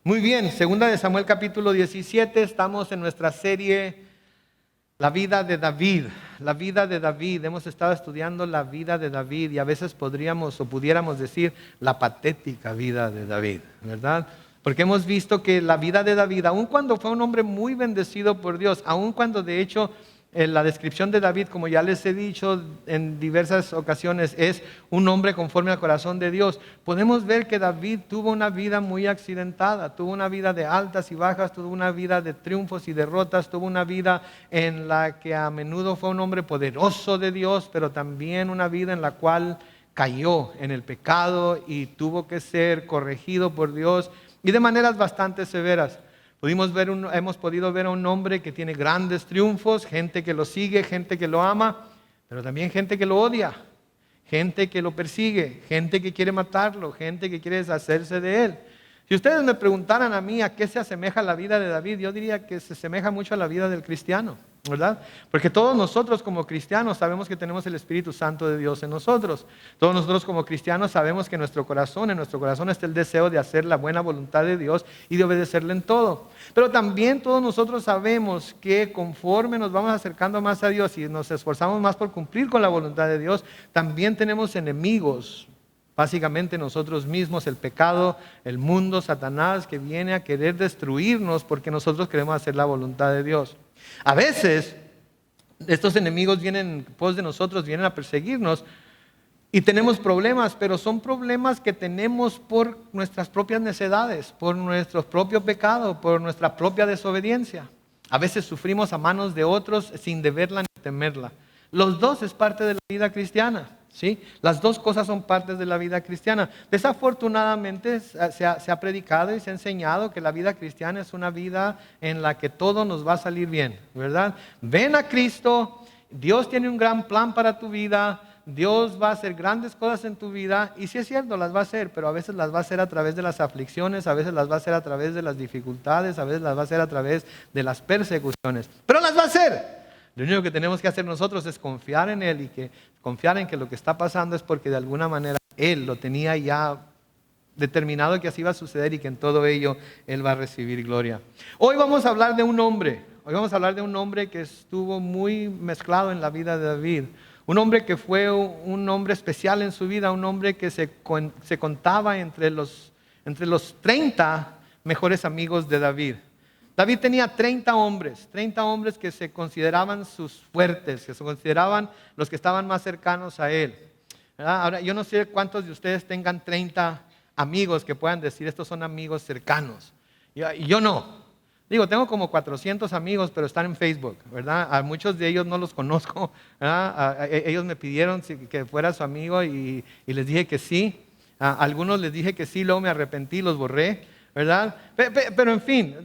Muy bien, segunda de Samuel capítulo 17, estamos en nuestra serie La vida de David. La vida de David, hemos estado estudiando la vida de David y a veces podríamos o pudiéramos decir la patética vida de David, ¿verdad? Porque hemos visto que la vida de David, aun cuando fue un hombre muy bendecido por Dios, aun cuando de hecho la descripción de David, como ya les he dicho en diversas ocasiones, es un hombre conforme al corazón de Dios. Podemos ver que David tuvo una vida muy accidentada, tuvo una vida de altas y bajas, tuvo una vida de triunfos y derrotas, tuvo una vida en la que a menudo fue un hombre poderoso de Dios, pero también una vida en la cual cayó en el pecado y tuvo que ser corregido por Dios y de maneras bastante severas. Hemos podido ver a un hombre que tiene grandes triunfos, gente que lo sigue, gente que lo ama, pero también gente que lo odia, gente que lo persigue, gente que quiere matarlo, gente que quiere deshacerse de él. Si ustedes me preguntaran a mí a qué se asemeja la vida de David, yo diría que se asemeja mucho a la vida del cristiano, ¿verdad? Porque todos nosotros como cristianos sabemos que tenemos el Espíritu Santo de Dios en nosotros. Todos nosotros como cristianos sabemos que en nuestro corazón está el deseo de hacer la buena voluntad de Dios y de obedecerle en todo. Pero también todos nosotros sabemos que conforme nos vamos acercando más a Dios y nos esforzamos más por cumplir con la voluntad de Dios, también tenemos enemigos. Básicamente nosotros mismos, el pecado, el mundo, Satanás, que viene a querer destruirnos porque nosotros queremos hacer la voluntad de Dios. A veces estos enemigos vienen en pos de nosotros, vienen a perseguirnos y tenemos problemas, pero son problemas que tenemos por nuestras propias necedades, por nuestro propio pecado, por nuestra propia desobediencia. A veces sufrimos a manos de otros sin deberla ni temerla. Los dos es parte de la vida cristiana. ¿Sí? Las dos cosas son partes de la vida cristiana. Desafortunadamente se ha predicado y se ha enseñado que la vida cristiana es una vida en la que todo nos va a salir bien, ¿verdad? Ven a Cristo, Dios tiene un gran plan para tu vida, Dios va a hacer grandes cosas en tu vida y sí es cierto, las va a hacer, pero a veces las va a hacer a través de las aflicciones, a veces las va a hacer a través de las dificultades, a veces las va a hacer a través de las persecuciones, pero las va a hacer. Lo único que tenemos que hacer nosotros es confiar en Él y confiar en que lo que está pasando es porque de alguna manera Él lo tenía ya determinado que así iba a suceder y que en todo ello Él va a recibir gloria. Hoy vamos a hablar de un hombre. Hoy vamos a hablar de un hombre que estuvo muy mezclado en la vida de David. Un hombre que fue un hombre especial en su vida, un hombre que se contaba entre los 30 mejores amigos de David. David tenía 30 hombres que se consideraban sus fuertes, que se consideraban los que estaban más cercanos a él. ¿Verdad? Ahora, yo no sé cuántos de ustedes tengan 30 amigos que puedan decir estos son amigos cercanos. Y yo no. Digo, tengo como 400 amigos, pero están en Facebook, ¿verdad? A muchos de ellos no los conozco, ¿verdad? Ellos me pidieron que fuera su amigo y les dije que sí. A algunos les dije que sí, luego me arrepentí, los borré, ¿verdad? Pero en fin,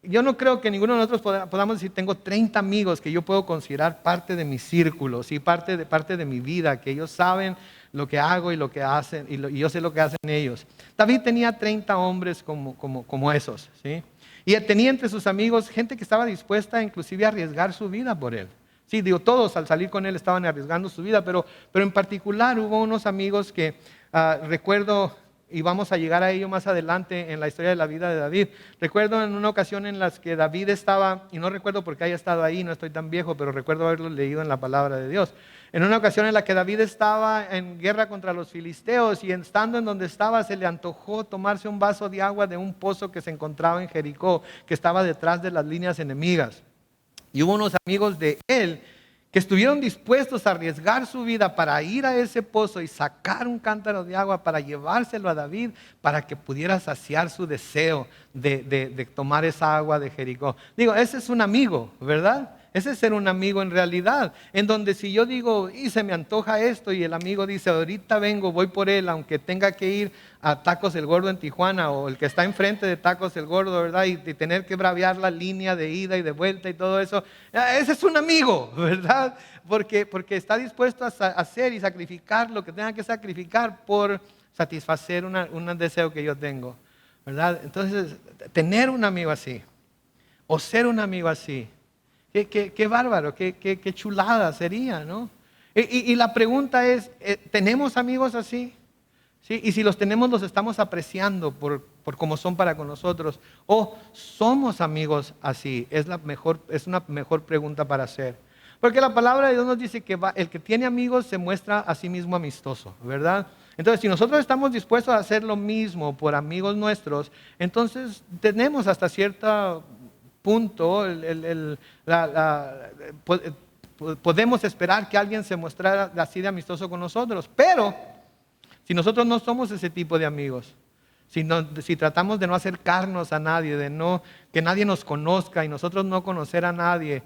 yo no creo que ninguno de nosotros podamos decir, tengo 30 amigos que yo puedo considerar parte de mi círculo, ¿sí? parte de mi vida, que ellos saben lo que hago y lo que hacen, y yo sé lo que hacen ellos. David tenía 30 hombres como esos, ¿sí? Y tenía entre sus amigos gente que estaba dispuesta inclusive a arriesgar su vida por él. Sí, digo, todos al salir con él estaban arriesgando su vida, pero en particular hubo unos amigos que recuerdo, y vamos a llegar a ello más adelante en la historia de la vida de David. Recuerdo en una ocasión en la que David estaba, y no recuerdo porque haya estado ahí, no estoy tan viejo, pero recuerdo haberlo leído en la palabra de Dios. En una ocasión en la que David estaba en guerra contra los filisteos y estando en donde estaba se le antojó tomarse un vaso de agua de un pozo que se encontraba en Jericó, que estaba detrás de las líneas enemigas. Y hubo unos amigos de él que estuvieron dispuestos a arriesgar su vida para ir a ese pozo y sacar un cántaro de agua para llevárselo a David para que pudiera saciar su deseo de tomar esa agua de Jericó. Digo, ese es un amigo, ¿verdad? Ese es ser un amigo en realidad, en donde si yo digo, y se me antoja esto, y el amigo dice, ahorita vengo, voy por él, aunque tenga que ir a Tacos El Gordo en Tijuana, o el que está enfrente de Tacos El Gordo, ¿verdad? Y tener que braviar la línea de ida y de vuelta y todo eso, ese es un amigo, ¿verdad? Porque está dispuesto a hacer y sacrificar lo que tenga que sacrificar por satisfacer un deseo que yo tengo, ¿verdad? Entonces, tener un amigo así, o ser un amigo así, Qué bárbaro, qué chulada sería, ¿no? Y la pregunta es, ¿tenemos amigos así? ¿sí? Y si los tenemos, los estamos apreciando por cómo son para con nosotros. ¿O somos amigos así? Es una mejor pregunta para hacer. Porque la palabra de Dios nos dice que el que tiene amigos se muestra a sí mismo amistoso, ¿verdad? Entonces, si nosotros estamos dispuestos a hacer lo mismo por amigos nuestros, entonces tenemos hasta cierto punto, podemos esperar que alguien se mostrara así de amistoso con nosotros. Pero si nosotros no somos ese tipo de amigos, si tratamos de no acercarnos a nadie, que nadie nos conozca y nosotros no conocer a nadie,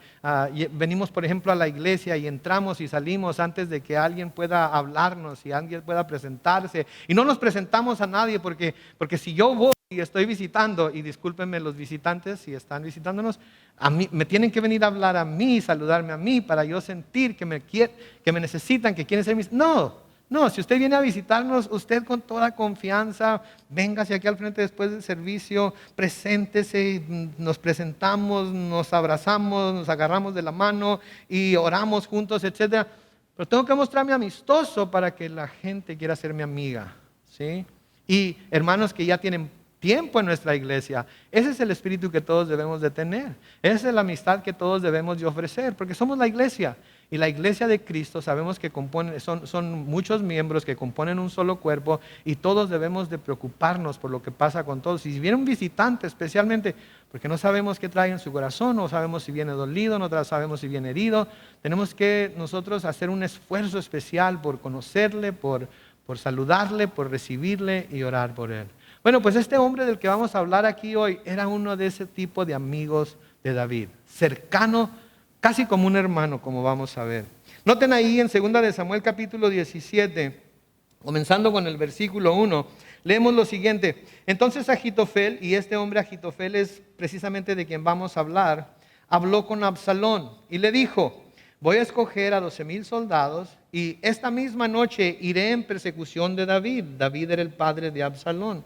y venimos por ejemplo a la iglesia y entramos y salimos antes de que alguien pueda hablarnos y alguien pueda presentarse, y no nos presentamos a nadie porque si yo voy y estoy visitando, y discúlpenme los visitantes si están visitándonos, a mí me tienen que venir a hablar a mí, saludarme a mí para yo sentir que me necesitan, que quieren ser mis... No, si usted viene a visitarnos, usted con toda confianza, véngase aquí al frente después del servicio, preséntese, nos presentamos, nos abrazamos, nos agarramos de la mano y oramos juntos, etc. Pero tengo que mostrarme amistoso para que la gente quiera ser mi amiga, ¿sí? Y hermanos que ya tienen tiempo en nuestra iglesia, ese es el espíritu que todos debemos de tener. Esa es la amistad que todos debemos de ofrecer, porque somos la iglesia. Y la iglesia de Cristo sabemos que son muchos miembros que componen un solo cuerpo, y todos debemos de preocuparnos por lo que pasa con todos. Y si viene un visitante especialmente, porque no sabemos qué trae en su corazón, no sabemos si viene dolido, no sabemos si viene herido, tenemos que nosotros hacer un esfuerzo especial por conocerle, por saludarle, por recibirle y orar por él. Bueno, pues este hombre del que vamos a hablar aquí hoy era uno de ese tipo de amigos de David, cercano, casi como un hermano, como vamos a ver. Noten ahí en 2 de Samuel capítulo 17, comenzando con el versículo 1, leemos lo siguiente. Entonces Agitofel, y este hombre Agitofel es precisamente de quien vamos a hablar, habló con Absalón y le dijo: voy a escoger a 12,000 soldados y esta misma noche iré en persecución de David. David era el padre de Absalón.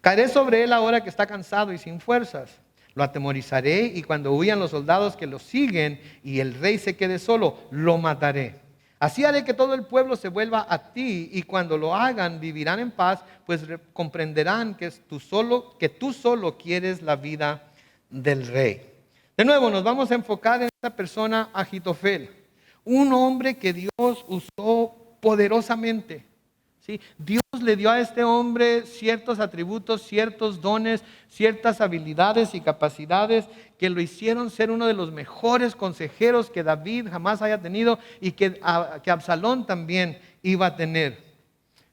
Caeré sobre él ahora que está cansado y sin fuerzas. Lo atemorizaré, y cuando huyan los soldados que lo siguen y el rey se quede solo, lo mataré. Así haré que todo el pueblo se vuelva a ti, y cuando lo hagan vivirán en paz, pues comprenderán que tú solo quieres la vida del rey. De nuevo nos vamos a enfocar en esta persona, Agitofel, un hombre que Dios usó poderosamente. ¿Sí? Dios le dio a este hombre ciertos atributos, ciertos dones, ciertas habilidades y capacidades que lo hicieron ser uno de los mejores consejeros que David jamás haya tenido, y que Absalón también iba a tener.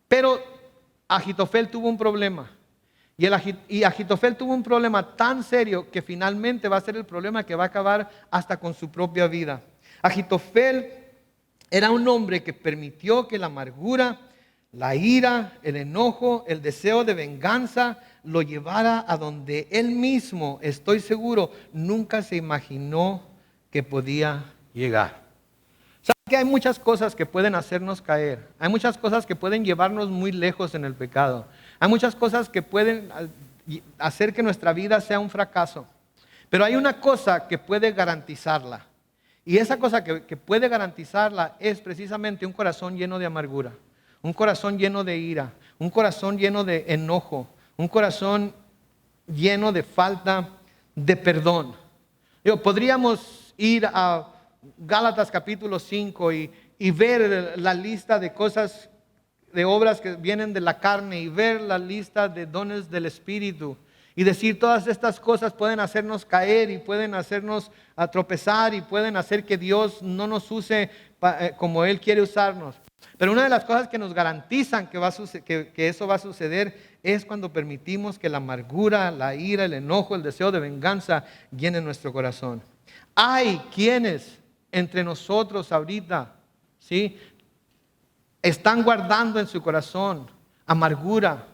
Pero Agitofel tuvo un problema. Y Agitofel tuvo un problema tan serio que finalmente va a ser el problema que va a acabar hasta con su propia vida. Agitofel era un hombre que permitió que la amargura, la ira, el enojo, el deseo de venganza lo llevara a donde él mismo, estoy seguro, nunca se imaginó que podía llegar. ¿Saben que hay muchas cosas que pueden hacernos caer? Hay muchas cosas que pueden llevarnos muy lejos en el pecado. Hay muchas cosas que pueden hacer que nuestra vida sea un fracaso. Pero hay una cosa que puede garantizarla. Y esa cosa que puede garantizarla es precisamente un corazón lleno de amargura. Un corazón lleno de ira, un corazón lleno de enojo, un corazón lleno de falta de perdón. Podríamos ir a Gálatas capítulo 5 y ver la lista de cosas, de obras que vienen de la carne, y ver la lista de dones del Espíritu, y decir todas estas cosas pueden hacernos caer y pueden hacernos tropezar y pueden hacer que Dios no nos use como Él quiere usarnos. Pero una de las cosas que nos garantizan que eso va a suceder es cuando permitimos que la amargura, la ira, el enojo, el deseo de venganza llenen nuestro corazón. Hay quienes entre nosotros ahorita, ¿sí?, están guardando en su corazón amargura,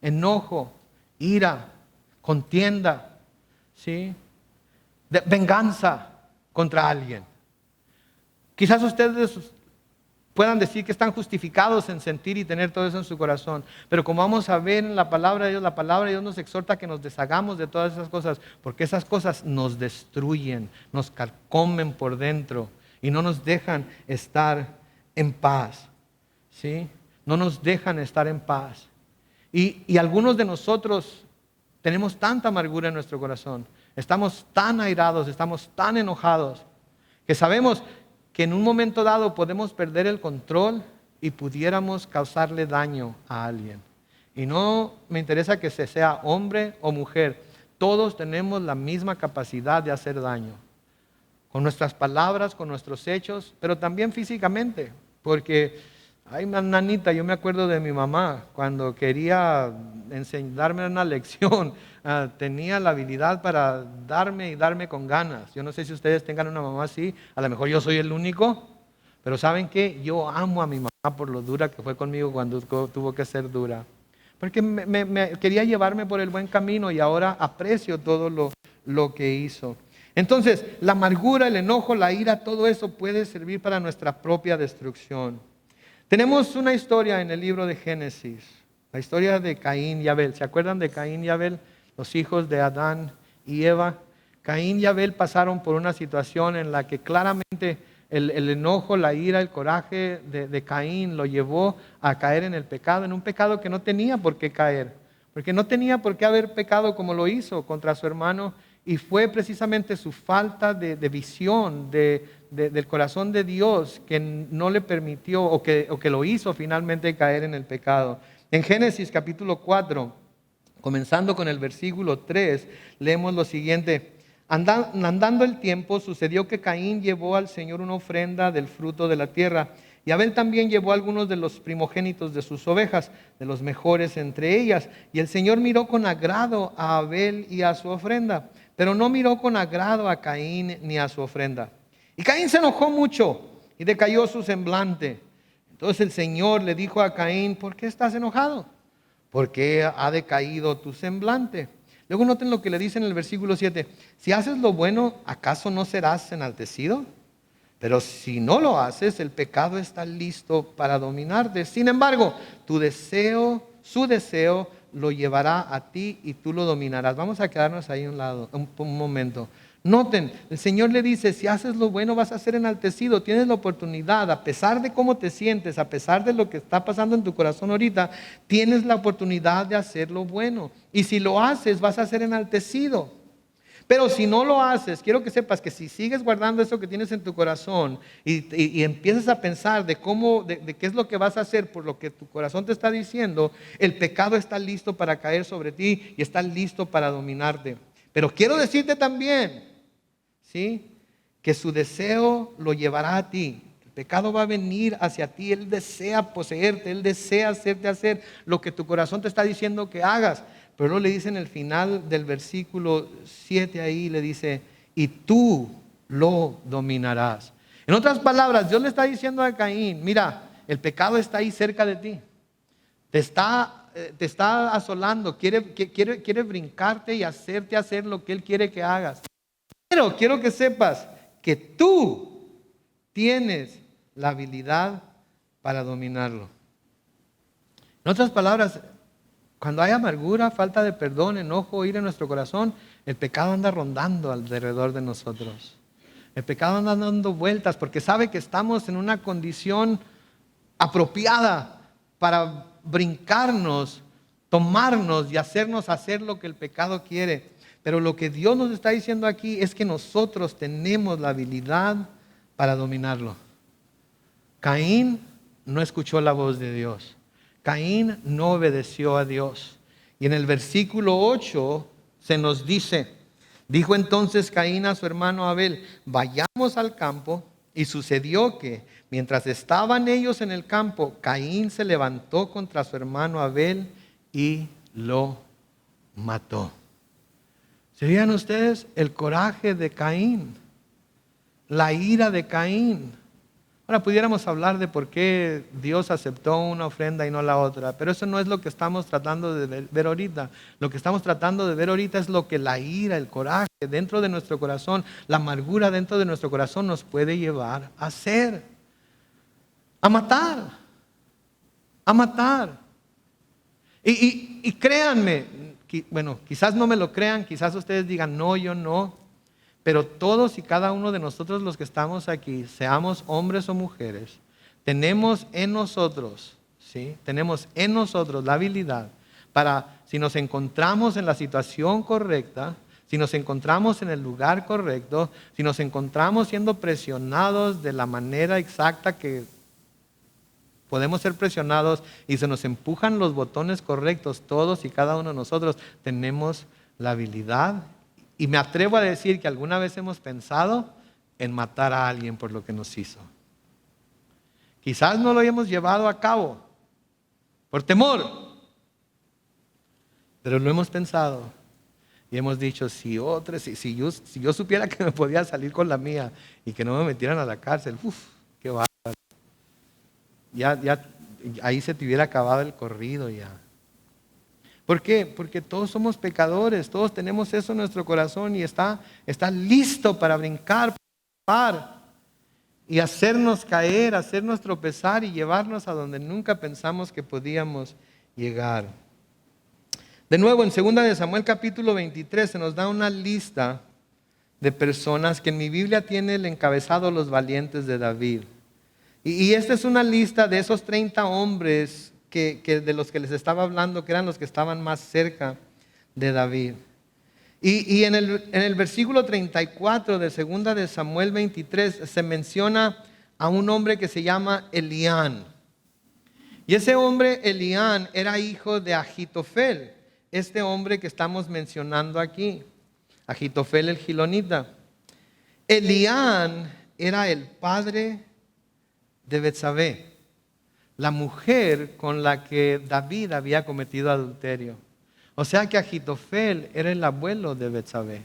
enojo, ira, contienda, ¿sí?, de venganza contra alguien. Quizás ustedes puedan decir que están justificados en sentir y tener todo eso en su corazón. Pero como vamos a ver en la palabra de Dios, la palabra de Dios nos exhorta a que nos deshagamos de todas esas cosas, porque esas cosas nos destruyen, nos carcomen por dentro y no nos dejan estar en paz, ¿sí? no nos dejan estar en paz. Y algunos de nosotros tenemos tanta amargura en nuestro corazón, estamos tan airados, estamos tan enojados, que sabemos que en un momento dado podemos perder el control y pudiéramos causarle daño a alguien. Y no me interesa que sea hombre o mujer, todos tenemos la misma capacidad de hacer daño, con nuestras palabras, con nuestros hechos, pero también físicamente, porque ay, nanita, yo me acuerdo de mi mamá cuando quería darme una lección, tenía la habilidad para darme con ganas. Yo no sé si ustedes tengan una mamá así, a lo mejor yo soy el único, pero ¿saben qué? Yo amo a mi mamá por lo dura que fue conmigo cuando tuvo que ser dura. Porque me quería llevarme por el buen camino y ahora aprecio todo lo que hizo. Entonces, la amargura, el enojo, la ira, todo eso puede servir para nuestra propia destrucción. Tenemos una historia en el libro de Génesis, la historia de Caín y Abel. ¿Se acuerdan de Caín y Abel? Los hijos de Adán y Eva. Caín y Abel pasaron por una situación en la que claramente el enojo, la ira, el coraje de Caín lo llevó a caer en el pecado, en un pecado que no tenía por qué caer, porque no tenía por qué haber pecado como lo hizo contra su hermano, y fue precisamente su falta de visión del corazón de Dios que no le permitió o que lo hizo finalmente caer en el pecado. En Génesis capítulo 4, comenzando con el versículo 3, leemos lo siguiente. Andando el tiempo, sucedió que Caín llevó al Señor una ofrenda del fruto de la tierra, y Abel también llevó algunos de los primogénitos de sus ovejas, de los mejores entre ellas. Y el Señor miró con agrado a Abel y a su ofrenda, pero no miró con agrado a Caín ni a su ofrenda. Y Caín se enojó mucho y decayó su semblante. Entonces el Señor le dijo a Caín: ¿por qué estás enojado? ¿Por qué ha decaído tu semblante? Luego noten lo que le dice en el versículo 7. Si haces lo bueno, ¿acaso no serás enaltecido? Pero si no lo haces, el pecado está listo para dominarte. Sin embargo, su deseo lo llevará a ti y tú lo dominarás. Vamos a quedarnos ahí un momento. Noten, el Señor le dice: si haces lo bueno vas a ser enaltecido. Tienes la oportunidad, a pesar de cómo te sientes, a pesar de lo que está pasando en tu corazón ahorita, tienes la oportunidad de hacer lo bueno. Y si lo haces vas a ser enaltecido. Pero si no lo haces, quiero que sepas que si sigues guardando eso que tienes en tu corazón y empiezas a pensar de qué es lo que vas a hacer por lo que tu corazón te está diciendo, el pecado está listo para caer sobre ti y está listo para dominarte. Pero quiero decirte también, ¿sí?, que su deseo lo llevará a ti. El pecado va a venir hacia ti. Él desea poseerte, Él desea hacerte hacer lo que tu corazón te está diciendo que hagas. Pero luego le dice en el final del versículo 7 ahí, le dice: y tú lo dominarás. En otras palabras, Dios le está diciendo a Caín: mira, el pecado está ahí cerca de ti. Te está asolando, quiere brincarte y hacerte hacer lo que Él quiere que hagas. Pero quiero que sepas que tú tienes la habilidad para dominarlo. En otras palabras, cuando hay amargura, falta de perdón, enojo, ira en nuestro corazón, el pecado anda rondando alrededor de nosotros. El pecado anda dando vueltas porque sabe que estamos en una condición apropiada para brincarnos, tomarnos y hacernos hacer lo que el pecado quiere. Pero lo que Dios nos está diciendo aquí es que nosotros tenemos la habilidad para dominarlo. Caín no escuchó la voz de Dios. Caín no obedeció a Dios. Y en el versículo 8 se nos dice: dijo entonces Caín a su hermano Abel: vayamos al campo. Y sucedió que, mientras estaban ellos en el campo, Caín se levantó contra su hermano Abel y lo mató. ¿Se fijan ustedes el coraje de Caín? La ira de Caín. Ahora pudiéramos hablar de por qué Dios aceptó una ofrenda y no la otra, pero eso no es lo que estamos tratando de ver ahorita. Lo que estamos tratando de ver ahorita es lo que la ira, el coraje dentro de nuestro corazón, la amargura dentro de nuestro corazón nos puede llevar a hacer. A matar. A matar. Y créanme, bueno, quizás no me lo crean, quizás ustedes digan: no, yo no. Pero todos y cada uno de nosotros los que estamos aquí, seamos hombres o mujeres, tenemos en nosotros, ¿sí? Tenemos en nosotros la habilidad para, si nos encontramos en la situación correcta, si nos encontramos en el lugar correcto, si nos encontramos siendo presionados de la manera exacta que podemos ser presionados y se nos empujan los botones correctos, todos y cada uno de nosotros tenemos la habilidad. Y me atrevo a decir que alguna vez hemos pensado en matar a alguien por lo que nos hizo. Quizás no lo hayamos llevado a cabo por temor, pero lo hemos pensado y hemos dicho, si yo supiera que me podía salir con la mía y que no me metieran a la cárcel, qué bárbaro. Ya ahí se te hubiera acabado el corrido ya. ¿Por qué? Porque todos somos pecadores, todos tenemos eso en nuestro corazón y está listo para brincar, para y hacernos caer, hacernos tropezar y llevarnos a donde nunca pensamos que podíamos llegar. De nuevo, en 2 de Samuel capítulo 23 se nos da una lista de personas que en mi Biblia tiene el encabezado los valientes de David. Y esta es una lista de esos 30 hombres que de los que les estaba hablando, que eran los que estaban más cerca de David. Y en el versículo 34 de 2 de Samuel 23 se menciona a un hombre que se llama Elián. Y ese hombre, Elián, era hijo de Agitofel, este hombre que estamos mencionando aquí, Agitofel el gilonita. Elián era el padre de Betsabé, la mujer con la que David había cometido adulterio. O sea que Agitofel era el abuelo de Betsabé,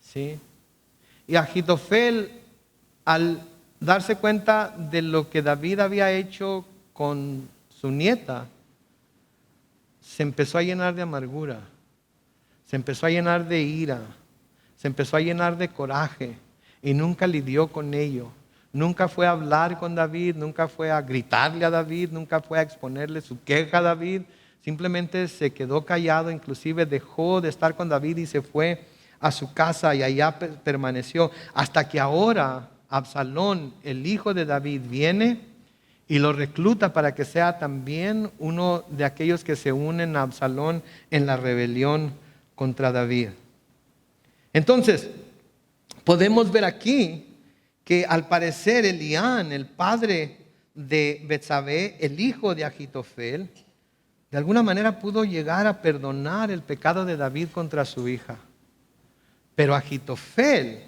¿sí? Y Agitofel, al darse cuenta de lo que David había hecho con su nieta, se empezó a llenar de amargura, se empezó a llenar de ira, se empezó a llenar de coraje y nunca lidió con ello. Nunca fue a hablar con David, nunca fue a gritarle a David, nunca fue a exponerle su queja a David. Simplemente se quedó callado, inclusive dejó de estar con David y se fue a su casa y allá permaneció. Hasta que ahora Absalón, el hijo de David, viene y lo recluta para que sea también uno de aquellos que se unen a Absalón en la rebelión contra David. Entonces, podemos ver aquí que al parecer Elián, el padre de Betsabé, el hijo de Agitofel, de alguna manera pudo llegar a perdonar el pecado de David contra su hija. Pero Agitofel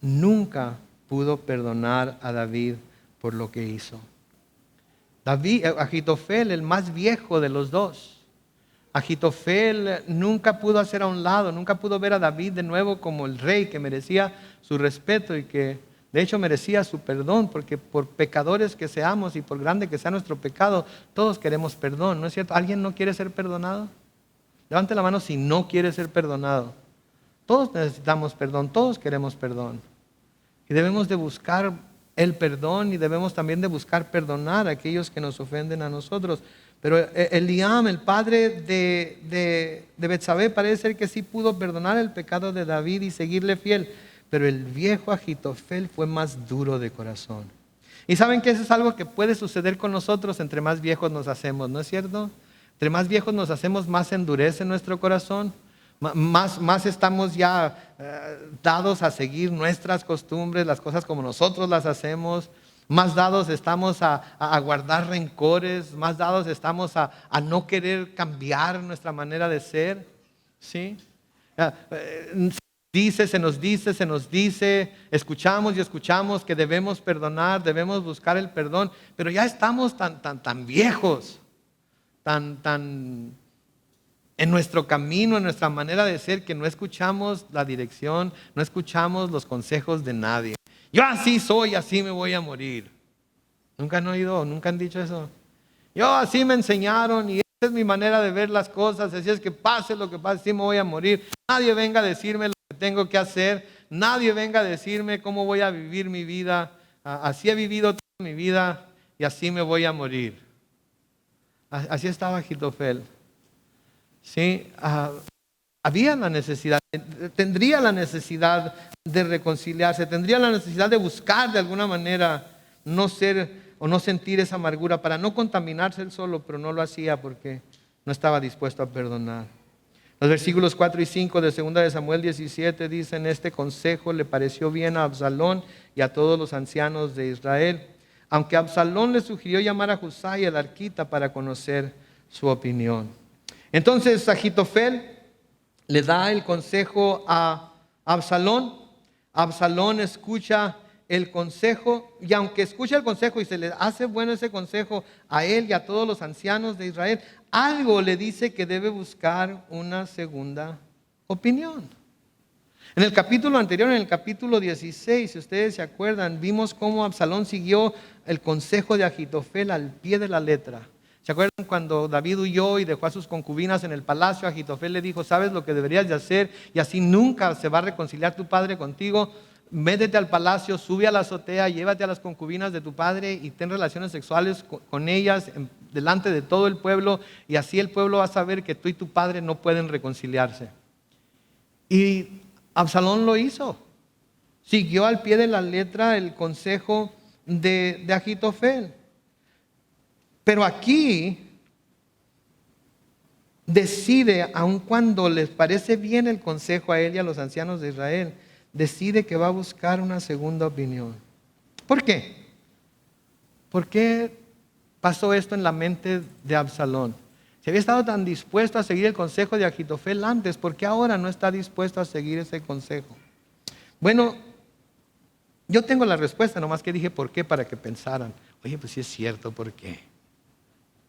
nunca pudo perdonar a David por lo que hizo. Agitofel, el más viejo de los dos, Agitofel nunca pudo hacer a un lado, nunca pudo ver a David de nuevo como el rey que merecía su respeto y que de hecho merecía su perdón, porque por pecadores que seamos y por grande que sea nuestro pecado, todos queremos perdón, ¿no es cierto? ¿Alguien no quiere ser perdonado? Levante la mano si no quiere ser perdonado. Todos necesitamos perdón, todos queremos perdón. Y debemos de buscar el perdón y debemos también de buscar perdonar a aquellos que nos ofenden a nosotros. Pero Eliam, el padre de Betsabé, parece ser que sí pudo perdonar el pecado de David y seguirle fiel. Pero el viejo Agitofel fue más duro de corazón. Y saben que eso es algo que puede suceder con nosotros entre más viejos nos hacemos, ¿no es cierto? Entre más viejos nos hacemos, más endurece nuestro corazón. Más estamos ya dados a seguir nuestras costumbres, las cosas como nosotros las hacemos. Más dados estamos a guardar rencores, más dados estamos a no querer cambiar nuestra manera de ser. ¿Sí? Se nos dice, escuchamos y escuchamos que debemos perdonar, debemos buscar el perdón, pero ya estamos tan viejos, tan en nuestro camino, en nuestra manera de ser, que no escuchamos la dirección, no escuchamos los consejos de nadie. Yo así soy, así me voy a morir. ¿Nunca han oído, nunca han dicho eso? Yo así me enseñaron y esa es mi manera de ver las cosas, así es que pase lo que pase, así me voy a morir. Nadie venga a decirme lo que tengo que hacer, nadie venga a decirme cómo voy a vivir mi vida. Así he vivido toda mi vida y así me voy a morir. Así estaba Agitofel. Sí, había la necesidad, tendría la necesidad de reconciliarse, tendría la necesidad de buscar de alguna manera no ser o no sentir esa amargura, para no contaminarse él solo, pero no lo hacía porque no estaba dispuesto a perdonar. Los versículos 4 y 5 de 2 de Samuel 17 dicen: este consejo le pareció bien a Absalón y a todos los ancianos de Israel, aunque Absalón le sugirió llamar a Husai el arquita para conocer su opinión. Entonces Ahitofel le da el consejo a Absalón. Absalón escucha el consejo, y aunque escucha el consejo y se le hace bueno ese consejo a él y a todos los ancianos de Israel, algo le dice que debe buscar una segunda opinión. En el capítulo anterior, en el capítulo 16, si ustedes se acuerdan, vimos cómo Absalón siguió el consejo de Ahitofel al pie de la letra. ¿Se acuerdan cuando David huyó y dejó a sus concubinas en el palacio? Ahitofel le dijo: ¿sabes lo que deberías de hacer? Y así nunca se va a reconciliar tu padre contigo. Métete al palacio, sube a la azotea, llévate a las concubinas de tu padre y ten relaciones sexuales con ellas delante de todo el pueblo, y así el pueblo va a saber que tú y tu padre no pueden reconciliarse. Y Absalón lo hizo. Siguió al pie de la letra el consejo de Ahitofel. Pero aquí decide, aun cuando les parece bien el consejo a él y a los ancianos de Israel, decide que va a buscar una segunda opinión. ¿Por qué? ¿Por qué pasó esto en la mente de Absalón? Si había estado tan dispuesto a seguir el consejo de Ahitofel antes, ¿por qué ahora no está dispuesto a seguir ese consejo? Bueno, yo tengo la respuesta, nomás que dije ¿por qué? Para que pensaran: oye, pues sí es cierto, ¿por qué?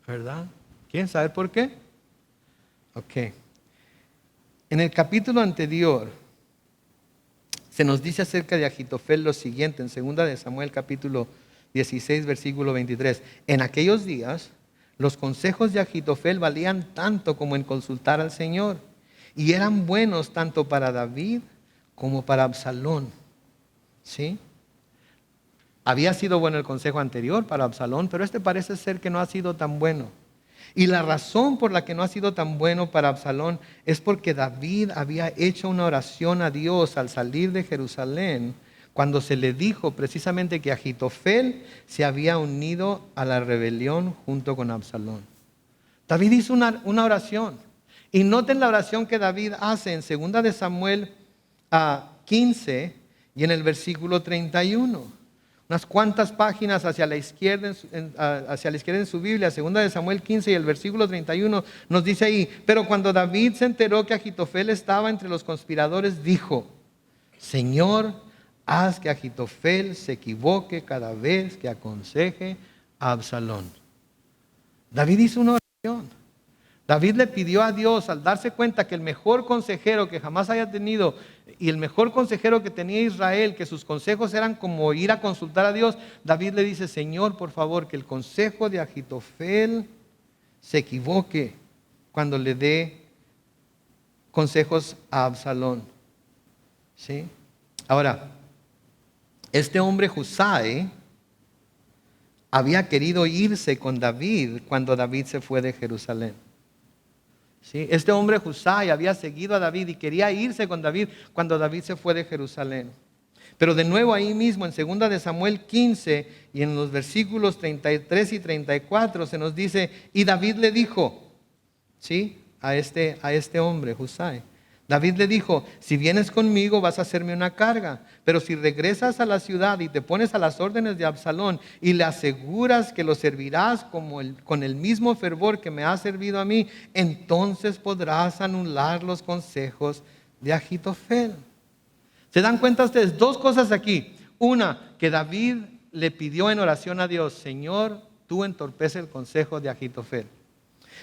¿Verdad? ¿Quieren saber por qué? Ok. En el capítulo anterior se nos dice acerca de Ahitofel lo siguiente, en 2 de Samuel capítulo 16, versículo 23. En aquellos días, los consejos de Ahitofel valían tanto como en consultar al Señor, y eran buenos tanto para David como para Absalón. ¿Sí? Había sido bueno el consejo anterior para Absalón, pero este parece ser que no ha sido tan bueno. Y la razón por la que no ha sido tan bueno para Absalón es porque David había hecho una oración a Dios al salir de Jerusalén, cuando se le dijo precisamente que Ahitofel se había unido a la rebelión junto con Absalón. David hizo una oración. Y noten la oración que David hace en 2 de Samuel 15 y en el versículo 31. Unas cuantas páginas hacia la izquierda en su Biblia, 2 de Samuel 15 y el versículo 31, nos dice ahí: pero cuando David se enteró que Ahitofel estaba entre los conspiradores, dijo: Señor, haz que Ahitofel se equivoque cada vez que aconseje a Absalón. David hizo una oración. David le pidió a Dios, al darse cuenta que el mejor consejero que jamás haya tenido y el mejor consejero que tenía Israel, que sus consejos eran como ir a consultar a Dios, David le dice: Señor, por favor, que el consejo de Ahitofel se equivoque cuando le dé consejos a Absalón. ¿Sí? Ahora, este hombre Husai había querido irse con David cuando David se fue de Jerusalén. ¿Sí? Este hombre Husai había seguido a David y quería irse con David cuando David se fue de Jerusalén. Pero de nuevo ahí mismo en 2 de Samuel 15 y en los versículos 33 y 34 se nos dice: y David le dijo, ¿sí?, a este hombre Husai. David le dijo: si vienes conmigo vas a hacerme una carga, pero si regresas a la ciudad y te pones a las órdenes de Absalón y le aseguras que lo servirás con el mismo fervor que me has servido a mí, entonces podrás anular los consejos de Ahitofel. ¿Se dan cuenta ustedes? Dos cosas aquí. Una, que David le pidió en oración a Dios: Señor, tú entorpece el consejo de Ahitofel.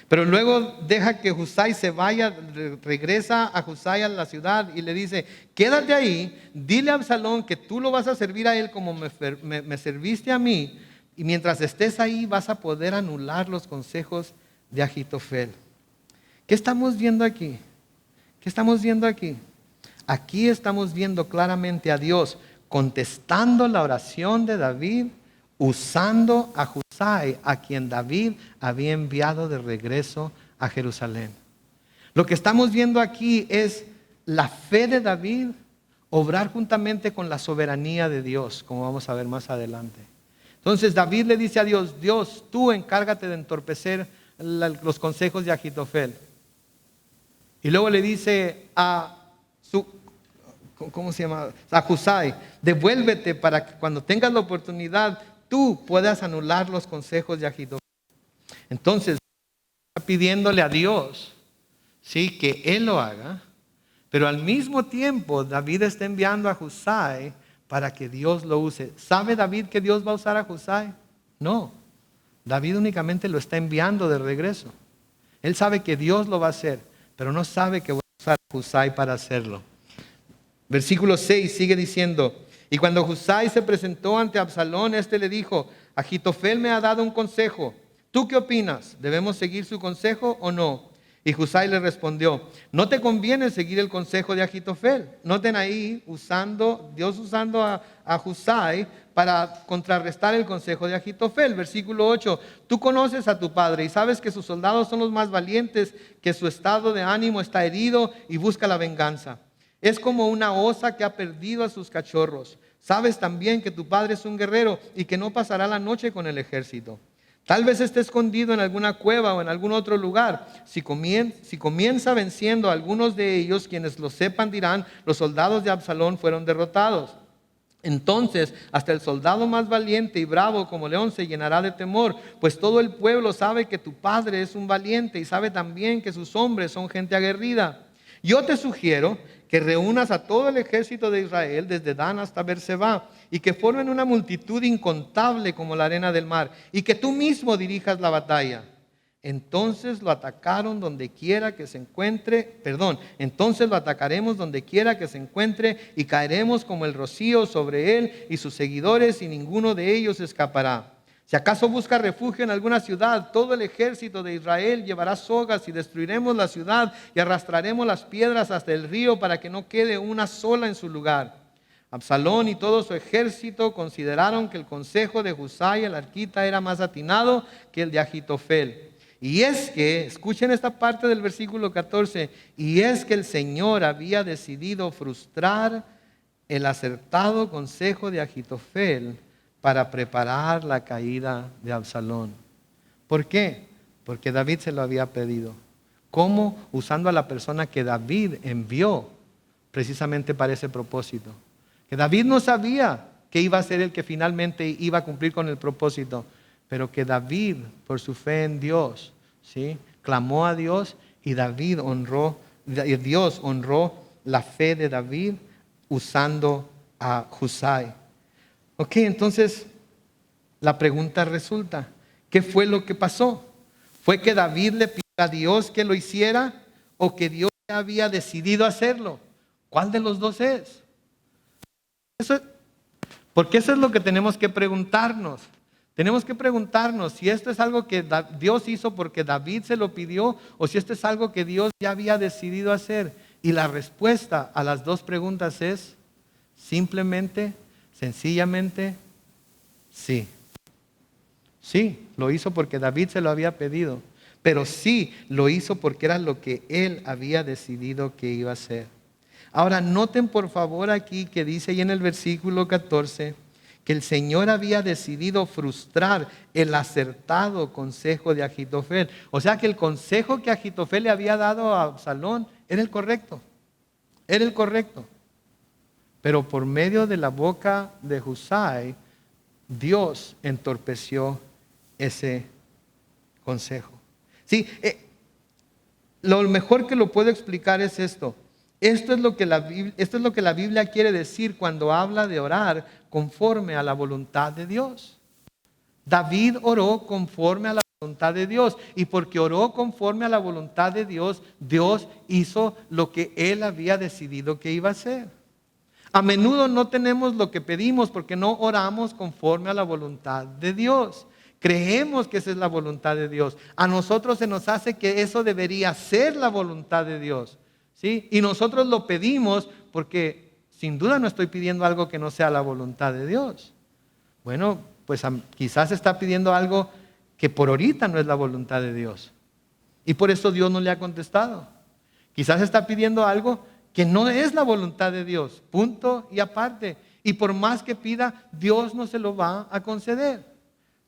Pero luego deja que Husai se vaya, regresa a Husai a la ciudad y le dice: quédate ahí, dile a Absalón que tú lo vas a servir a él como me serviste a mí, y mientras estés ahí vas a poder anular los consejos de Ahitofel. ¿Qué estamos viendo aquí? ¿Qué estamos viendo aquí? Aquí estamos viendo claramente a Dios contestando la oración de David, usando a Husai, a quien David había enviado de regreso a Jerusalén. Lo que estamos viendo aquí es la fe de David obrar juntamente con la soberanía de Dios, como vamos a ver más adelante. Entonces David le dice a Dios, Dios, tú encárgate de entorpecer los consejos de Ahitofel. Y luego le dice a su, ¿cómo se llama? A Husai, devuélvete para que cuando tengas la oportunidad tú puedas anular los consejos de Ahitofel. Entonces, está pidiéndole a Dios, sí, que Él lo haga, pero al mismo tiempo David está enviando a Husai para que Dios lo use. ¿Sabe David que Dios va a usar a Husai? No, David únicamente lo está enviando de regreso. Él sabe que Dios lo va a hacer, pero no sabe que va a usar a Husai para hacerlo. Versículo 6 sigue diciendo, y cuando Husai se presentó ante Absalón, éste le dijo, Ahitofel me ha dado un consejo. ¿Tú qué opinas? ¿Debemos seguir su consejo o no? Y Husai le respondió, no te conviene seguir el consejo de Ahitofel. Noten ahí, Dios usando a Husai para contrarrestar el consejo de Ahitofel. Versículo 8, tú conoces a tu padre y sabes que sus soldados son los más valientes, que su estado de ánimo está herido y busca la venganza. Es como una osa que ha perdido a sus cachorros. Sabes también que tu padre es un guerrero y que no pasará la noche con el ejército. Tal vez esté escondido en alguna cueva o en algún otro lugar. Si comienza venciendo a algunos de ellos, quienes lo sepan dirán, los soldados de Absalón fueron derrotados. Entonces, hasta el soldado más valiente y bravo como león se llenará de temor, pues todo el pueblo sabe que tu padre es un valiente y sabe también que sus hombres son gente aguerrida. Yo te sugiero que reúnas a todo el ejército de Israel desde Dan hasta Berseba y que formen una multitud incontable como la arena del mar y que tú mismo dirijas la batalla. Entonces lo atacaremos donde quiera que se encuentre y caeremos como el rocío sobre él y sus seguidores y ninguno de ellos escapará. Si acaso busca refugio en alguna ciudad, todo el ejército de Israel llevará sogas y destruiremos la ciudad y arrastraremos las piedras hasta el río para que no quede una sola en su lugar. Absalón y todo su ejército consideraron que el consejo de Husai el arquita era más atinado que el de Ahitofel. Y es que, escuchen esta parte del versículo 14, y es que el Señor había decidido frustrar el acertado consejo de Ahitofel para preparar la caída de Absalón. ¿Por qué? Porque David se lo había pedido. ¿Cómo? Usando a la persona que David envió precisamente para ese propósito. Que David no sabía que iba a ser el que finalmente iba a cumplir con el propósito, pero que David, por su fe en Dios, ¿sí?, clamó a Dios y Dios honró la fe de David usando a Husai. Ok, entonces la pregunta resulta, ¿qué fue lo que pasó? ¿Fue que David le pidió a Dios que lo hiciera o que Dios ya había decidido hacerlo? ¿Cuál de los dos es? Porque eso es lo que tenemos que preguntarnos. Tenemos que preguntarnos si esto es algo que Dios hizo porque David se lo pidió o si esto es algo que Dios ya había decidido hacer. Y la respuesta a las dos preguntas es simplemente, sencillamente, sí. Sí, lo hizo porque David se lo había pedido, pero sí lo hizo porque era lo que él había decidido que iba a hacer. Ahora, noten por favor aquí que dice ahí en el versículo 14 que el Señor había decidido frustrar el acertado consejo de Ahitofel. O sea que el consejo que Ahitofel le había dado a Absalón era el correcto. Era el correcto. Pero por medio de la boca de Husai, Dios entorpeció ese consejo. Sí, lo mejor que lo puedo explicar es esto. Esto es lo que la Biblia quiere decir cuando habla de orar conforme a la voluntad de Dios. David oró conforme a la voluntad de Dios. Y porque oró conforme a la voluntad de Dios, Dios hizo lo que él había decidido que iba a hacer. A menudo no tenemos lo que pedimos porque no oramos conforme a la voluntad de Dios. Creemos que esa es la voluntad de Dios. A nosotros se nos hace que eso debería ser la voluntad de Dios. ¿Sí? Y nosotros lo pedimos porque sin duda no estoy pidiendo algo que no sea la voluntad de Dios. Bueno, pues quizás está pidiendo algo que por ahorita no es la voluntad de Dios. Y por eso Dios no le ha contestado. Quizás está pidiendo algo que no es la voluntad de Dios. Punto y aparte. Y por más que pida, Dios no se lo va a conceder.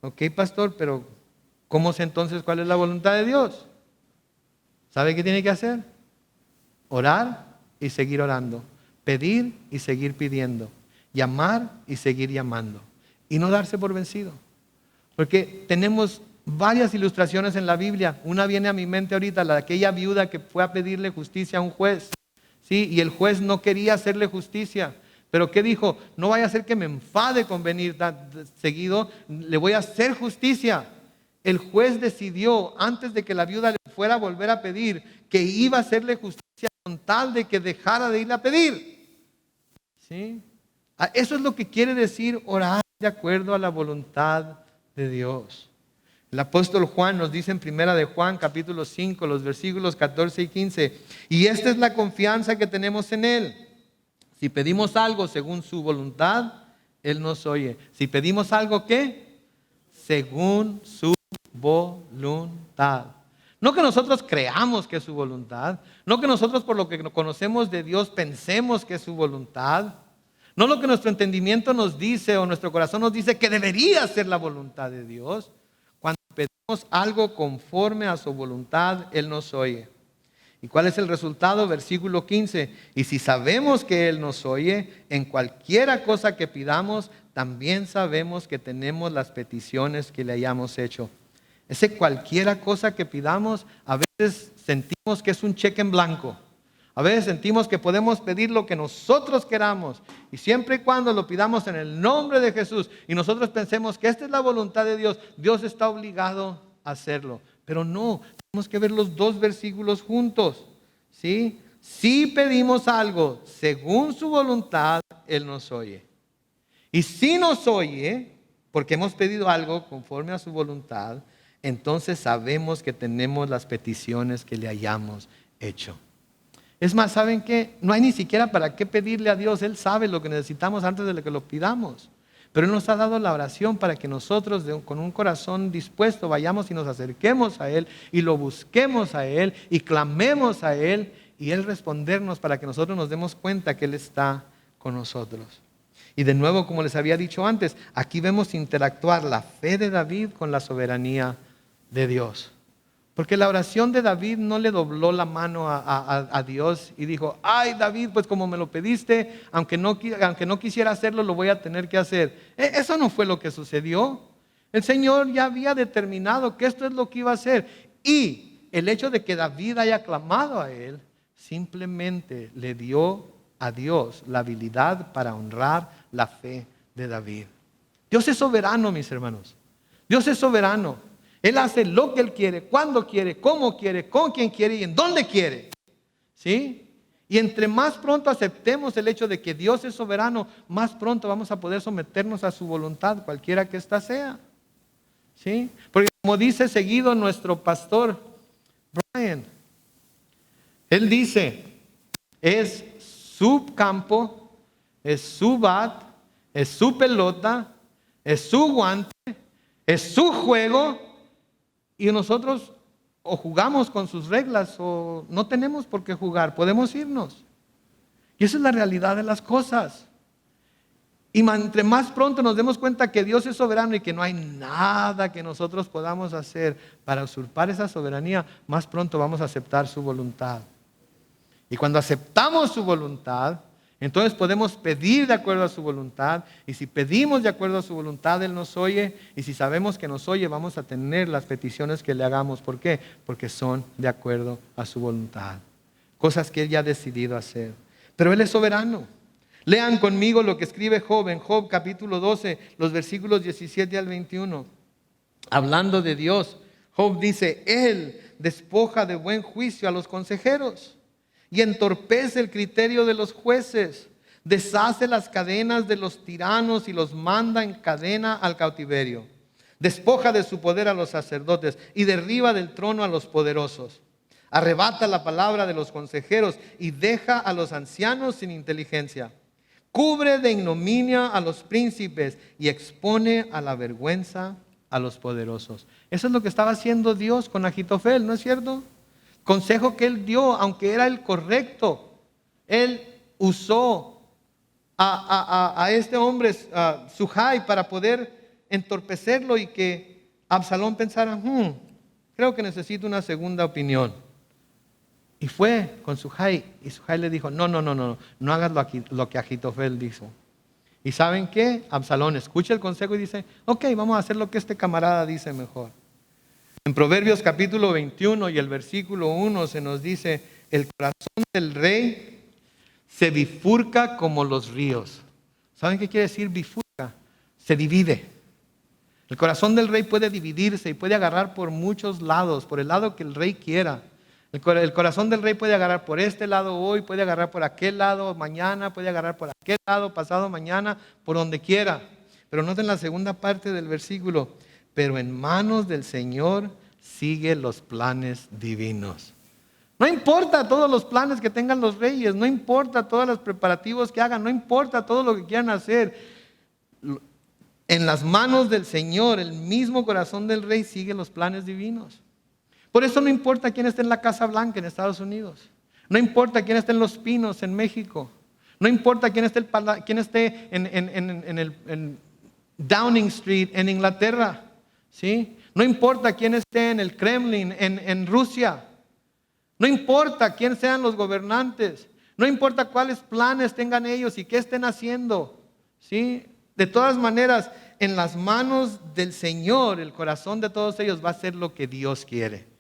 Ok, pastor, pero ¿cómo sé entonces cuál es la voluntad de Dios? ¿Sabe qué tiene que hacer? Orar y seguir orando. Pedir y seguir pidiendo. Llamar y seguir llamando. Y no darse por vencido. Porque tenemos varias ilustraciones en la Biblia. Una viene a mi mente ahorita, la de aquella viuda que fue a pedirle justicia a un juez. ¿Sí? Y el juez no quería hacerle justicia. Pero ¿qué dijo? No vaya a ser que me enfade con venir tan seguido, le voy a hacer justicia. El juez decidió, antes de que la viuda le fuera a volver a pedir, que iba a hacerle justicia con tal de que dejara de irle a pedir. ¿Sí? Eso es lo que quiere decir orar de acuerdo a la voluntad de Dios. El apóstol Juan nos dice en primera de Juan capítulo 5, los versículos 14 y 15, y esta es la confianza que tenemos en Él. Si pedimos algo según su voluntad, Él nos oye. Si pedimos algo, ¿qué? Según su voluntad. No que nosotros creamos que es su voluntad. No que nosotros por lo que conocemos de Dios pensemos que es su voluntad. No lo que nuestro entendimiento nos dice o nuestro corazón nos dice que debería ser la voluntad de Dios. Cuando pedimos algo conforme a su voluntad, Él nos oye. ¿Y cuál es el resultado? Versículo 15. Y si sabemos que Él nos oye, en cualquiera cosa que pidamos, también sabemos que tenemos las peticiones que le hayamos hecho. Ese cualquiera cosa que pidamos, a veces sentimos que es un cheque en blanco. A veces sentimos que podemos pedir lo que nosotros queramos. Y siempre y cuando lo pidamos en el nombre de Jesús y nosotros pensemos que esta es la voluntad de Dios, Dios está obligado a hacerlo. Pero no, tenemos que ver los dos versículos juntos. ¿Sí? Si pedimos algo según su voluntad, Él nos oye. Y si nos oye, porque hemos pedido algo conforme a su voluntad, entonces sabemos que tenemos las peticiones que le hayamos hecho. Es más, ¿saben qué? No hay ni siquiera para qué pedirle a Dios. Él sabe lo que necesitamos antes de que lo pidamos. Pero Él nos ha dado la oración para que nosotros con un corazón dispuesto vayamos y nos acerquemos a Él y lo busquemos a Él y clamemos a Él y Él respondernos para que nosotros nos demos cuenta que Él está con nosotros. Y de nuevo, como les había dicho antes, aquí vemos interactuar la fe de David con la soberanía de Dios. Porque la oración de David no le dobló la mano a Dios y dijo, ay David, pues como me lo pediste, aunque no quisiera hacerlo, lo voy a tener que hacer. Eso no fue lo que sucedió. El Señor ya había determinado que esto es lo que iba a hacer. Y el hecho de que David haya clamado a Él, simplemente le dio a Dios la habilidad para honrar la fe de David. Dios es soberano, mis hermanos. Dios es soberano. Él hace lo que Él quiere, cuando quiere, cómo quiere, con quién quiere y en dónde quiere. ¿Sí? Y entre más pronto aceptemos el hecho de que Dios es soberano, más pronto vamos a poder someternos a su voluntad, cualquiera que ésta sea. ¿Sí? Porque como dice seguido nuestro pastor Brian, él dice, es su campo, es su bat, es su pelota, es su guante, es su juego. Y nosotros o jugamos con sus reglas o no tenemos por qué jugar, podemos irnos. Y esa es la realidad de las cosas. Y entre más pronto nos demos cuenta que Dios es soberano y que no hay nada que nosotros podamos hacer para usurpar esa soberanía, más pronto vamos a aceptar su voluntad. Y cuando aceptamos su voluntad, entonces podemos pedir de acuerdo a su voluntad. Y si pedimos de acuerdo a su voluntad, Él nos oye. Y si sabemos que nos oye, vamos a tener las peticiones que le hagamos. ¿Por qué? Porque son de acuerdo a su voluntad. Cosas que Él ya ha decidido hacer. Pero Él es soberano. Lean conmigo lo que escribe Job en Job capítulo 12, los versículos 17 al 21. Hablando de Dios, Job dice, Él despoja de buen juicio a los consejeros y entorpece el criterio de los jueces, deshace las cadenas de los tiranos y los manda en cadena al cautiverio, despoja de su poder a los sacerdotes y derriba del trono a los poderosos, arrebata la palabra de los consejeros y deja a los ancianos sin inteligencia, cubre de ignominia a los príncipes y expone a la vergüenza a los poderosos. Eso es lo que estaba haciendo Dios con Agitofel, ¿no es cierto? Consejo que él dio, aunque era el correcto, él usó a este hombre, Sujai, para poder entorpecerlo y que Absalón pensara, creo que necesito una segunda opinión. Y fue con Sujai, y Sujai le dijo, no hagas lo que Agitofel dijo. ¿Y saben qué? Absalón escucha el consejo y dice, ok, vamos a hacer lo que este camarada dice mejor. En Proverbios capítulo 21 y el versículo 1 se nos dice, el corazón del rey se bifurca como los ríos. ¿Saben qué quiere decir bifurca? Se divide. El corazón del rey puede dividirse y puede agarrar por muchos lados, por el lado que el rey quiera. El corazón del rey puede agarrar por este lado hoy, puede agarrar por aquel lado mañana, puede agarrar por aquel lado pasado mañana, por donde quiera. Pero noten la segunda parte del versículo, pero en manos del Señor sigue los planes divinos. No importa todos los planes que tengan los reyes, no importa todos los preparativos que hagan, no importa todo lo que quieran hacer. En las manos del Señor, el mismo corazón del rey sigue los planes divinos. Por eso no importa quién esté en la Casa Blanca en Estados Unidos. No importa quién esté en Los Pinos en México. No importa quién esté en Downing Street en Inglaterra. ¿Sí? No importa quién esté en el Kremlin en Rusia. No importa quién sean los gobernantes. No importa cuáles planes tengan ellos y qué estén haciendo. ¿Sí? De todas maneras, en las manos del Señor, el corazón de todos ellos va a ser lo que Dios quiere.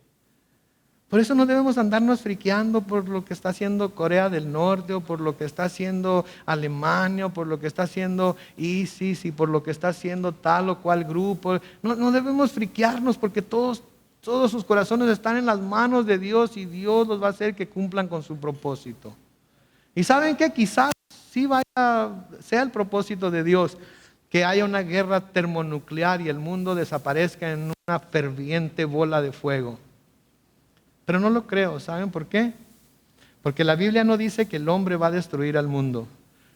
Por eso no debemos andarnos friqueando por lo que está haciendo Corea del Norte o por lo que está haciendo Alemania o por lo que está haciendo ISIS y por lo que está haciendo tal o cual grupo. No debemos friquearnos porque todos sus corazones están en las manos de Dios y Dios los va a hacer que cumplan con su propósito. Y ¿saben qué? Quizás sí sea el propósito de Dios que haya una guerra termonuclear y el mundo desaparezca en una ferviente bola de fuego. Pero no lo creo, ¿saben por qué? Porque la Biblia no dice que el hombre va a destruir al mundo.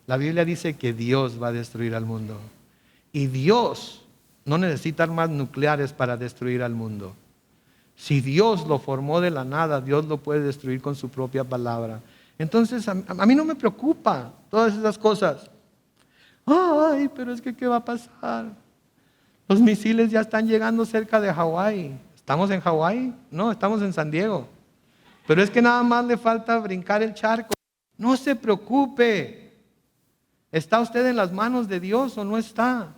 La Biblia dice que Dios va a destruir al mundo. Y Dios no necesita armas nucleares para destruir al mundo. Si Dios lo formó de la nada, Dios lo puede destruir con su propia palabra. Entonces, a mí no me preocupa todas esas cosas. Ay, pero es que ¿qué va a pasar? Los misiles ya están llegando cerca de Hawái. ¿Estamos en Hawái? No, estamos en San Diego. Pero es que nada más le falta brincar el charco. No se preocupe. ¿Está usted en las manos de Dios o no está?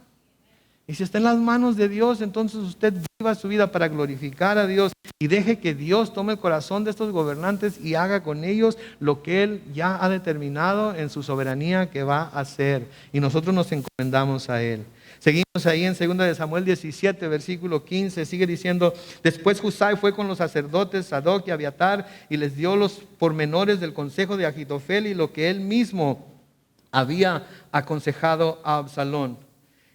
Y si está en las manos de Dios, entonces usted viva su vida para glorificar a Dios y deje que Dios tome el corazón de estos gobernantes y haga con ellos lo que Él ya ha determinado en su soberanía que va a hacer. Y nosotros nos encomendamos a Él. Seguimos ahí en 2 de Samuel 17, versículo 15, sigue diciendo, después Husai fue con los sacerdotes Sadoc y Abiatar y les dio los pormenores del consejo de Agitofel y lo que él mismo había aconsejado a Absalón.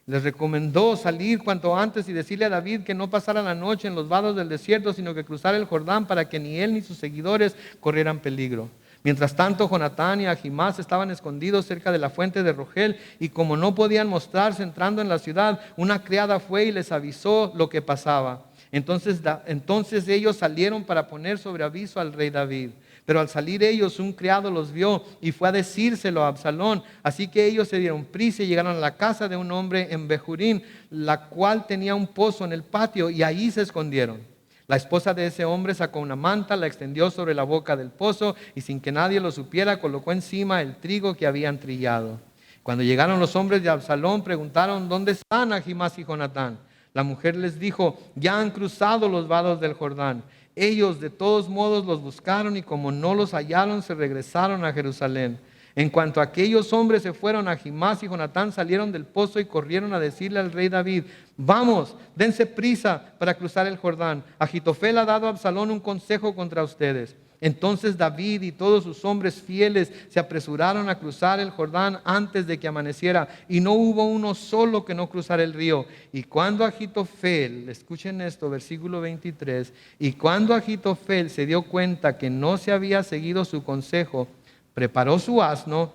Les recomendó salir cuanto antes y decirle a David que no pasara la noche en los vados del desierto, sino que cruzara el Jordán para que ni él ni sus seguidores corrieran peligro. Mientras tanto, Jonatán y Ahimás estaban escondidos cerca de la fuente de Rogel, y como no podían mostrarse entrando en la ciudad, una criada fue y les avisó lo que pasaba. Entonces ellos salieron para poner sobre aviso al rey David. Pero al salir ellos, un criado los vio y fue a decírselo a Absalón. Así que ellos se dieron prisa y llegaron a la casa de un hombre en Bejurín, la cual tenía un pozo en el patio, y ahí se escondieron. La esposa de ese hombre sacó una manta, la extendió sobre la boca del pozo y sin que nadie lo supiera, colocó encima el trigo que habían trillado. Cuando llegaron los hombres de Absalón, preguntaron, ¿dónde están Ahimás y Jonatán? La mujer les dijo, ya han cruzado los vados del Jordán. Ellos de todos modos los buscaron y como no los hallaron, se regresaron a Jerusalén. En cuanto aquellos hombres se fueron, Ahimás y Jonatán salieron del pozo y corrieron a decirle al rey David, vamos, dense prisa para cruzar el Jordán. Agitofel ha dado a Absalón un consejo contra ustedes. Entonces David y todos sus hombres fieles se apresuraron a cruzar el Jordán antes de que amaneciera, y no hubo uno solo que no cruzara el río. Y cuando Agitofel, escuchen esto, versículo 23, y cuando Agitofel se dio cuenta que no se había seguido su consejo, preparó su asno,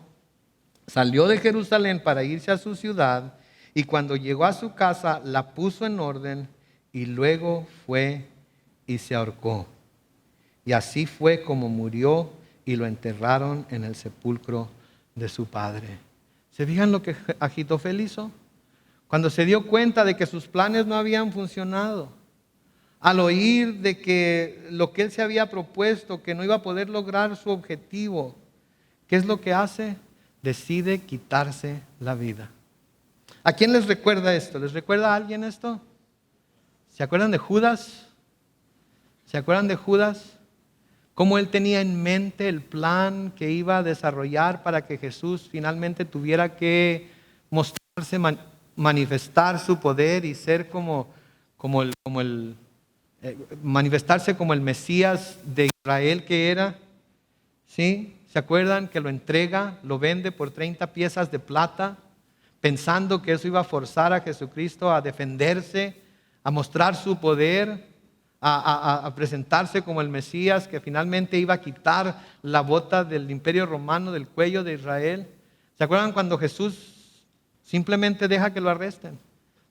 salió de Jerusalén para irse a su ciudad, y cuando llegó a su casa la puso en orden, y luego fue y se ahorcó. Y así fue como murió, y lo enterraron en el sepulcro de su padre. ¿Se fijan lo que Agitofel hizo? Cuando se dio cuenta de que sus planes no habían funcionado, al oír de que lo que él se había propuesto, que no iba a poder lograr su objetivo, ¿qué es lo que hace? Decide quitarse la vida. ¿A quién les recuerda esto? ¿Les recuerda a alguien esto? ¿Se acuerdan de Judas? ¿Se acuerdan de Judas? Cómo él tenía en mente el plan que iba a desarrollar para que Jesús finalmente tuviera que mostrarse, manifestar su poder y ser manifestarse como el Mesías de Israel que era. ¿Sí? ¿Se acuerdan que lo entrega, lo vende por 30 piezas de plata, pensando que eso iba a forzar a Jesucristo a defenderse, a mostrar su poder, a presentarse como el Mesías que finalmente iba a quitar la bota del imperio romano del cuello de Israel? ¿Se acuerdan cuando Jesús simplemente deja que lo arresten,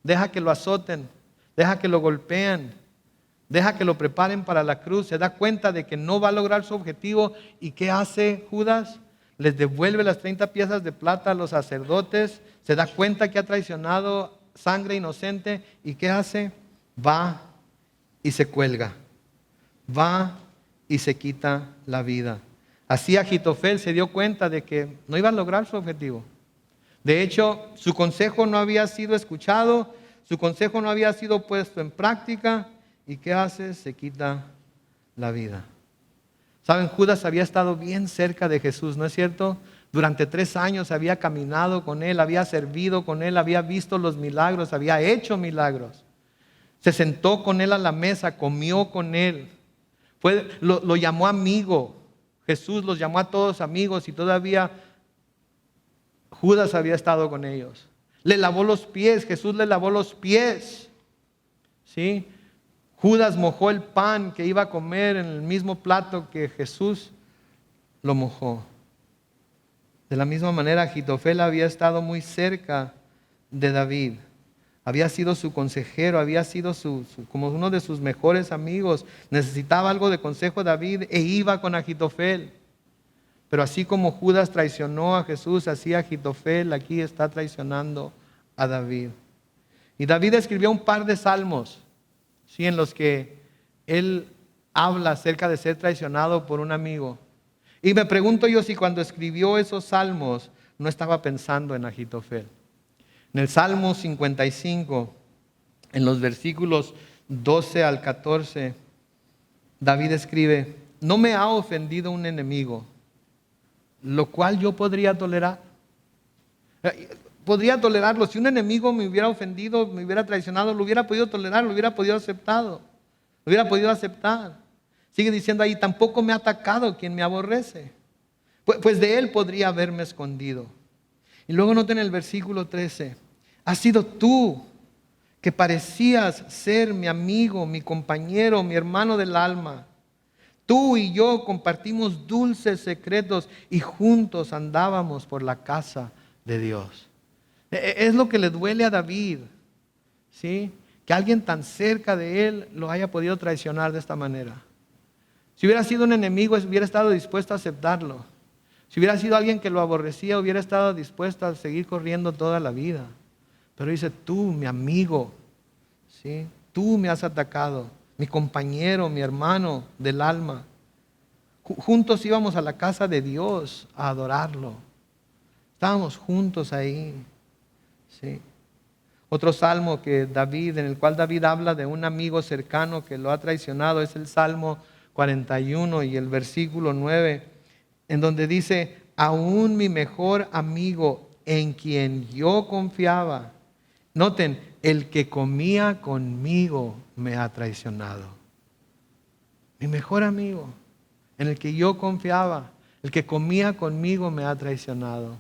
deja que lo azoten, deja que lo golpeen, deja que lo preparen para la cruz? Se da cuenta de que no va a lograr su objetivo. ¿Y qué hace Judas? Les devuelve las 30 piezas de plata a los sacerdotes. Se da cuenta que ha traicionado sangre inocente. ¿Y qué hace? Va y se cuelga. Va y se quita la vida. Así Ahitofel se dio cuenta de que no iba a lograr su objetivo. De hecho, su consejo no había sido escuchado, su consejo no había sido puesto en práctica. ¿Y qué hace? Se quita la vida. Saben, Judas había estado bien cerca de Jesús, ¿no es cierto? Durante 3 años había caminado con Él, había servido con Él, había visto los milagros, había hecho milagros. Se sentó con Él a la mesa, comió con Él. Lo llamó amigo. Jesús los llamó a todos amigos y todavía Judas había estado con ellos. Le lavó los pies, Jesús le lavó los pies. ¿Sí? Judas mojó el pan que iba a comer en el mismo plato que Jesús lo mojó. De la misma manera, Ahitofel había estado muy cerca de David. Había sido su consejero, había sido como uno de sus mejores amigos. Necesitaba algo de consejo David e iba con Ahitofel. Pero así como Judas traicionó a Jesús, así Ahitofel aquí está traicionando a David. Y David escribió un par de salmos, ¿sí?, en los que él habla acerca de ser traicionado por un amigo. Y me pregunto yo si cuando escribió esos salmos no estaba pensando en Ahitofel. En el Salmo 55, en los versículos 12 al 14, David escribe: no me ha ofendido un enemigo, lo cual yo podría tolerar. Podría tolerarlo. Si un enemigo me hubiera ofendido, me hubiera traicionado, lo hubiera podido tolerar, lo hubiera podido aceptar. Sigue diciendo ahí: tampoco me ha atacado quien me aborrece, pues de él podría haberme escondido. Y luego noten el versículo 13: has sido tú que parecías ser mi amigo, mi compañero, mi hermano del alma. Tú y yo compartimos dulces secretos y juntos andábamos por la casa de Dios. Es lo que le duele a David, ¿sí?, que alguien tan cerca de él lo haya podido traicionar de esta manera. Si hubiera sido un enemigo, hubiera estado dispuesto a aceptarlo. Si hubiera sido alguien que lo aborrecía, hubiera estado dispuesto a seguir corriendo toda la vida. Pero dice: tú, mi amigo, ¿sí?, tú me has atacado, mi compañero, mi hermano del alma. Juntos íbamos a la casa de Dios a adorarlo. Estábamos juntos ahí. ¿Sí? Otro salmo en el cual David habla de un amigo cercano que lo ha traicionado, es el Salmo 41 y el versículo 9, en donde dice: aún mi mejor amigo, en quien yo confiaba, noten, el que comía conmigo me ha traicionado. Mi mejor amigo, en el que yo confiaba, el que comía conmigo me ha traicionado.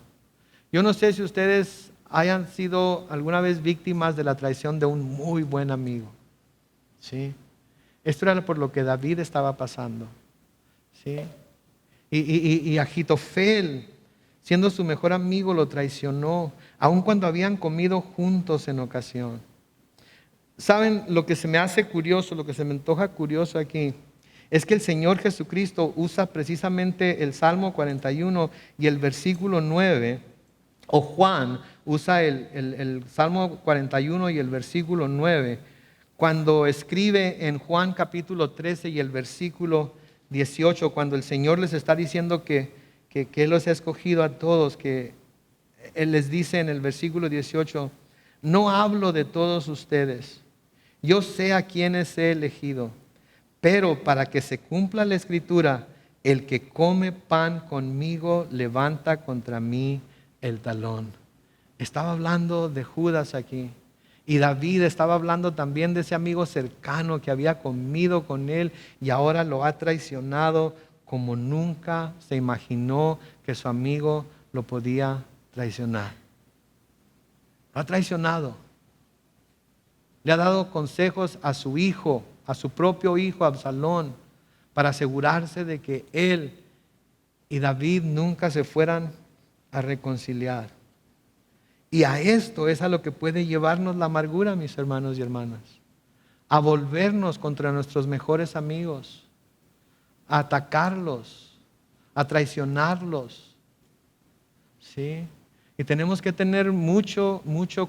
Yo no sé si ustedes hayan sido alguna vez víctimas de la traición de un muy buen amigo. ¿Sí? Esto era por lo que David estaba pasando. ¿Sí? Y Ahitofel, siendo su mejor amigo, lo traicionó, aun cuando habían comido juntos en ocasión. ¿Saben lo que se me hace curioso, lo que se me antoja curioso aquí? Es que el Señor Jesucristo usa precisamente el Salmo 41 y el versículo 9 O Juan usa el Salmo 41 y el versículo 9, cuando escribe en Juan capítulo 13 y el versículo 18, cuando el Señor les está diciendo que Él los ha escogido a todos, que Él les dice en el versículo 18, no hablo de todos ustedes, yo sé a quienes he elegido, pero para que se cumpla la escritura, el que come pan conmigo levanta contra mí el talón. Estaba hablando de Judas aquí. Y David estaba hablando también de ese amigo cercano que había comido con él y ahora lo ha traicionado como nunca se imaginó que su amigo lo podía traicionar. Lo ha traicionado. Le ha dado consejos a su hijo, a su propio hijo Absalón, para asegurarse de que él y David nunca se fueran a reconciliar. Y a esto es a lo que puede llevarnos la amargura, mis hermanos y hermanas. A volvernos contra nuestros mejores amigos, a atacarlos, a traicionarlos. ¿Sí? Y tenemos que tener mucho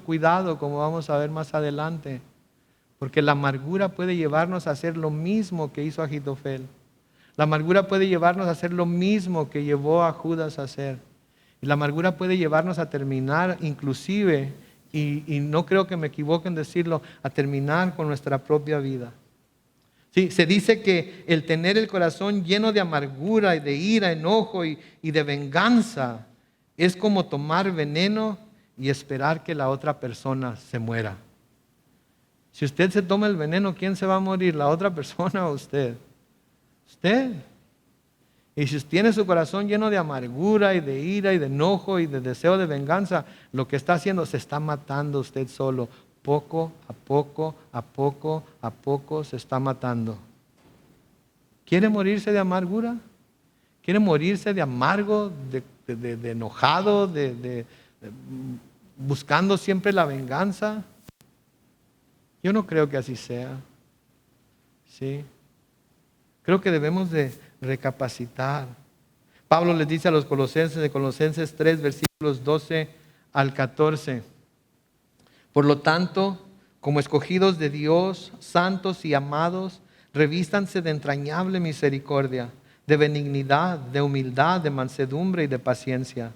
cuidado, como vamos a ver más adelante, porque la amargura puede llevarnos a hacer lo mismo que hizo Ahitofel. La amargura puede llevarnos a hacer lo mismo que llevó a Judas a hacer. Y la amargura puede llevarnos a terminar, inclusive, y no creo que me equivoque en decirlo, a terminar con nuestra propia vida. Sí, se dice que el tener el corazón lleno de amargura y de ira, enojo y de venganza es como tomar veneno y esperar que la otra persona se muera. Si usted se toma el veneno, ¿quién se va a morir? ¿La otra persona o usted? Usted. Y si tiene su corazón lleno de amargura y de ira y de enojo y de deseo de venganza, lo que está haciendo, se está matando usted solo. Poco a poco, a poco, a poco se está matando. ¿Quiere morirse de amargura? ¿Quiere morirse de amargo, de enojado, buscando siempre la venganza? Yo no creo que así sea. ¿Sí? Creo que debemos de recapacitar. Pablo les dice a los colosenses de Colosenses 3, versículos 12 al 14. Por lo tanto, como escogidos de Dios, santos y amados, revístanse de entrañable misericordia, de benignidad, de humildad, de mansedumbre y de paciencia.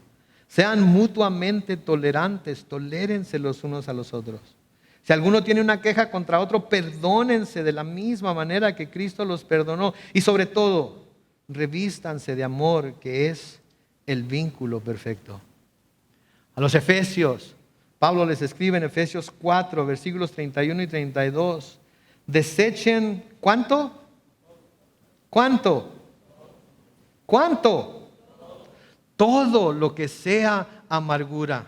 Sean mutuamente tolerantes, tolérense los unos a los otros. Si alguno tiene una queja contra otro, perdónense de la misma manera que Cristo los perdonó. Y sobre todo, revístanse de amor, que es el vínculo perfecto. A los Efesios, Pablo les escribe en Efesios 4, versículos 31 y 32. Desechen, ¿cuánto? ¿Cuánto? ¿Cuánto? Todo lo que sea amargura.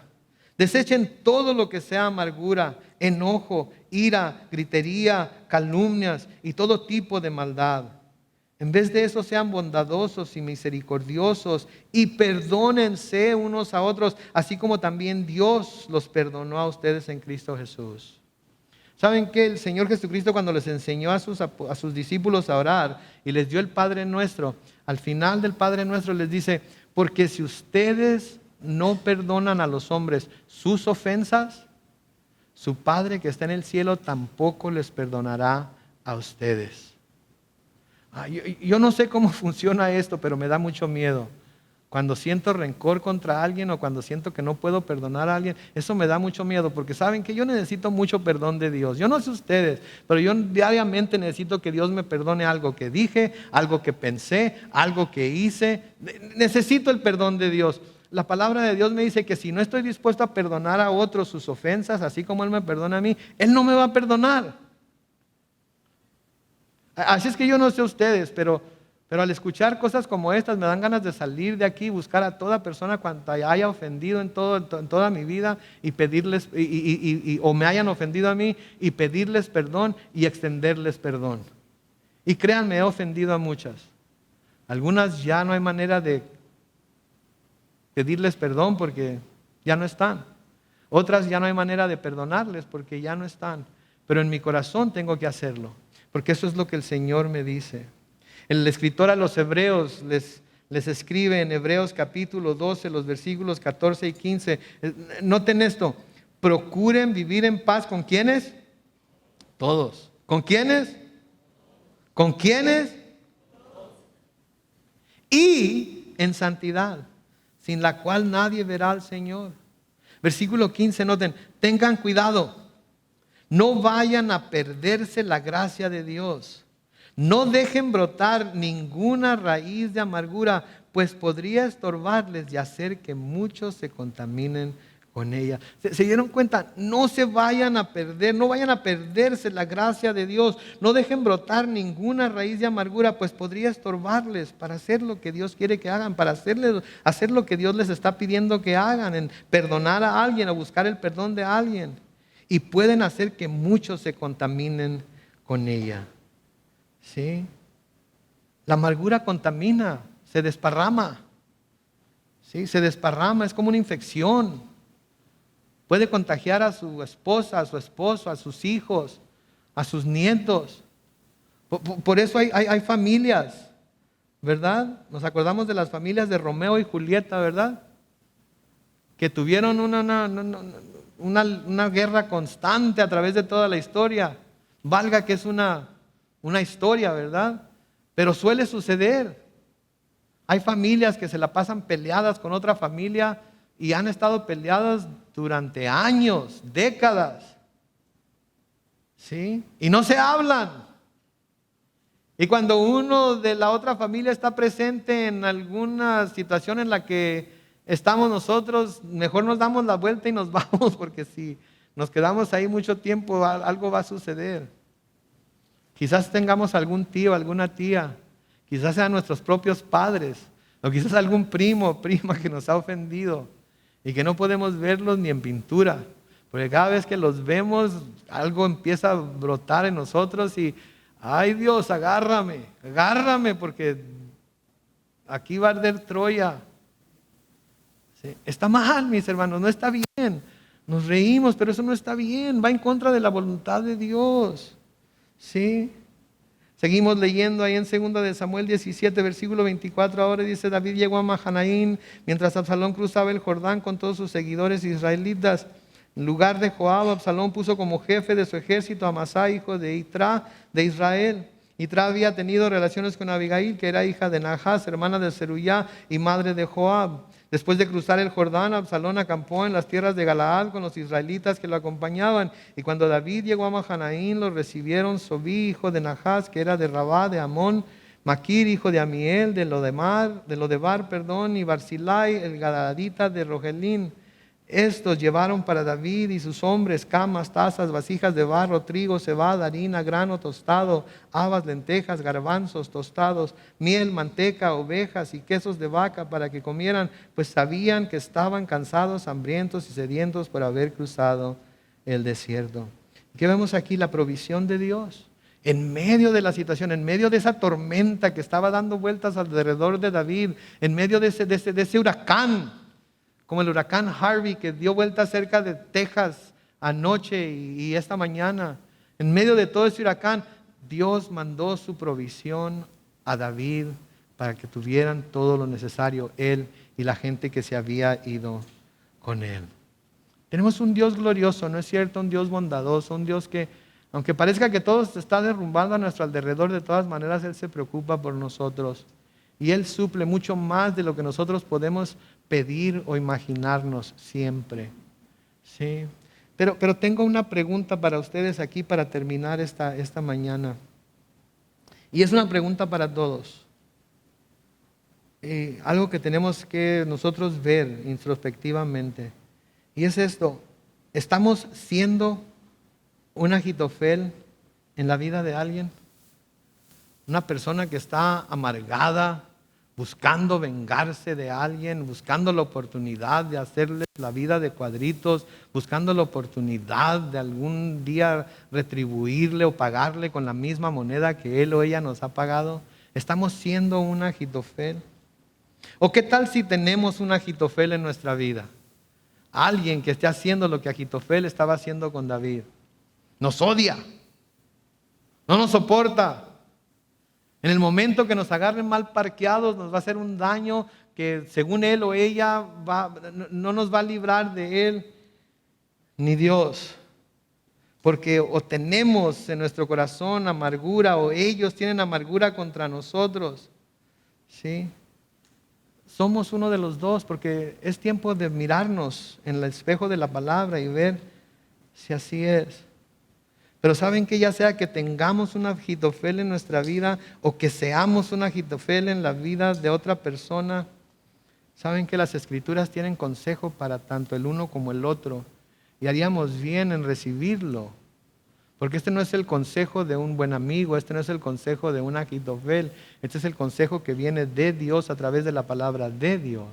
Desechen todo lo que sea amargura, enojo, ira, gritería, calumnias y todo tipo de maldad. En vez de eso, sean bondadosos y misericordiosos y perdónense unos a otros, así como también Dios los perdonó a ustedes en Cristo Jesús. ¿Saben qué? El Señor Jesucristo, cuando les enseñó a sus discípulos a orar y les dio el Padre Nuestro, al final del Padre Nuestro les dice, porque si ustedes no perdonan a los hombres sus ofensas, su Padre que está en el cielo tampoco les perdonará a ustedes. Yo no sé cómo funciona esto, pero me da mucho miedo. Cuando siento rencor contra alguien o cuando siento que no puedo perdonar a alguien, eso me da mucho miedo, porque saben que yo necesito mucho perdón de Dios. Yo no sé ustedes, pero yo diariamente necesito que Dios me perdone algo que dije, algo que pensé, algo que hice. Necesito el perdón de Dios. La palabra de Dios me dice que si no estoy dispuesto a perdonar a otros sus ofensas, así como Él me perdona a mí, Él no me va a perdonar. Así es que yo no sé ustedes, pero al escuchar cosas como estas me dan ganas de salir de aquí y buscar a toda persona cuanta haya ofendido en toda mi vida y pedirles, o me hayan ofendido a mí y pedirles perdón y extenderles perdón. Y créanme, he ofendido a muchas. Algunas ya no hay manera de pedirles perdón porque ya no están. Otras ya no hay manera de perdonarles porque ya no están. Pero en mi corazón tengo que hacerlo, porque eso es lo que el Señor me dice. El escritor a los Hebreos les les escribe en Hebreos capítulo 12, los versículos 14 y 15. Noten esto, procuren vivir en paz. ¿Con quiénes? Todos. ¿Con quiénes? ¿Con quiénes? Y en santidad, sin la cual nadie verá al Señor. Versículo 15, noten, tengan cuidado, no vayan a perderse la gracia de Dios. No dejen brotar ninguna raíz de amargura, pues podría estorbarles y hacer que muchos se contaminen con ella. ¿Se dieron cuenta? No se vayan a perder, no vayan a perderse la gracia de Dios. No dejen brotar ninguna raíz de amargura, pues podría estorbarles para hacer lo que Dios quiere que hagan, para hacer lo que Dios les está pidiendo que hagan, en perdonar a alguien o buscar el perdón de alguien. Y pueden hacer que muchos se contaminen con ella. ¿Sí? La amargura contamina, se desparrama. ¿Sí? Se desparrama, es como una infección. Puede contagiar a su esposa, a su esposo, a sus hijos, a sus nietos. Por eso hay familias, ¿verdad? Nos acordamos de las familias de Romeo y Julieta, ¿verdad? Que tuvieron una guerra constante a través de toda la historia. Valga que es una historia, ¿verdad? Pero suele suceder. Hay familias que se la pasan peleadas con otra familia y han estado peleadas durante años, décadas. ¿Sí? Y no se hablan. Y cuando uno de la otra familia está presente en alguna situación en la que estamos nosotros, mejor nos damos la vuelta y nos vamos, porque si nos quedamos ahí mucho tiempo, algo va a suceder. Quizás tengamos algún tío, alguna tía, quizás sean nuestros propios padres, o quizás algún primo o prima que nos ha ofendido y que no podemos verlos ni en pintura, porque cada vez que los vemos algo empieza a brotar en nosotros y ay Dios, agárrame porque aquí va a arder Troya. ¿Sí? Está mal, mis hermanos, no está bien. Nos reímos, pero eso no está bien, va en contra de la voluntad de Dios. ¿Sí? Seguimos leyendo ahí en 2 de Samuel 17, versículo 24. Ahora dice: David llegó a Mahanaim mientras Absalón cruzaba el Jordán con todos sus seguidores israelitas. En lugar de Joab, Absalón puso como jefe de su ejército a Amasai, hijo de Itra, de Israel. Itra había tenido relaciones con Abigail, que era hija de Nahas, hermana de Zeruyá y madre de Joab. Después de cruzar el Jordán, Absalón acampó en las tierras de Galaad con los israelitas que lo acompañaban. Y cuando David llegó a Mahanaim, lo recibieron Sobí, hijo de Nahas, que era de Rabá, de Amón, Maquir, hijo de Amiel, de Lodebar, y Barzilai, el Galaadita de Rogelín. Estos llevaron para David y sus hombres camas, tazas, vasijas de barro, trigo, cebada, harina, grano tostado, habas, lentejas, garbanzos tostados, miel, manteca, ovejas y quesos de vaca para que comieran, pues sabían que estaban cansados, hambrientos y sedientos por haber cruzado el desierto. ¿Qué vemos aquí? La provisión de Dios. En medio de la situación, en medio de esa tormenta que estaba dando vueltas alrededor de David, en medio de ese huracán, como el huracán Harvey que dio vueltas cerca de Texas anoche y esta mañana. En medio de todo ese huracán, Dios mandó su provisión a David para que tuvieran todo lo necesario, él y la gente que se había ido con él. Tenemos un Dios glorioso, ¿no es cierto? Un Dios bondadoso, un Dios que, aunque parezca que todo se está derrumbando a nuestro alrededor, de todas maneras Él se preocupa por nosotros. Y Él suple mucho más de lo que nosotros podemos pedir o imaginarnos siempre. ¿Sí? Pero tengo una pregunta para ustedes aquí para terminar esta mañana. Y es una pregunta para todos. Algo que tenemos que nosotros ver introspectivamente. Y es esto: ¿estamos siendo un Ahitofel en la vida de alguien? Una persona que está amargada, buscando vengarse de alguien, buscando la oportunidad de hacerle la vida de cuadritos, buscando la oportunidad de algún día retribuirle o pagarle con la misma moneda que él o ella nos ha pagado. ¿Estamos siendo un Ahitofel? ¿O qué tal si tenemos un Ahitofel en nuestra vida? Alguien que esté haciendo lo que Ahitofel estaba haciendo con David. Nos odia, no nos soporta. En el momento que nos agarren mal parqueados, nos va a hacer un daño que según él o ella no nos va a librar de él ni Dios. Porque o tenemos en nuestro corazón amargura o ellos tienen amargura contra nosotros. ¿Sí? Somos uno de los dos, porque es tiempo de mirarnos en el espejo de la palabra y ver si así es. Pero saben que ya sea que tengamos un Agitofel en nuestra vida o que seamos un Agitofel en la vida de otra persona, saben que las Escrituras tienen consejo para tanto el uno como el otro y haríamos bien en recibirlo. Porque este no es el consejo de un buen amigo, este no es el consejo de un Agitofel, este es el consejo que viene de Dios a través de la palabra de Dios.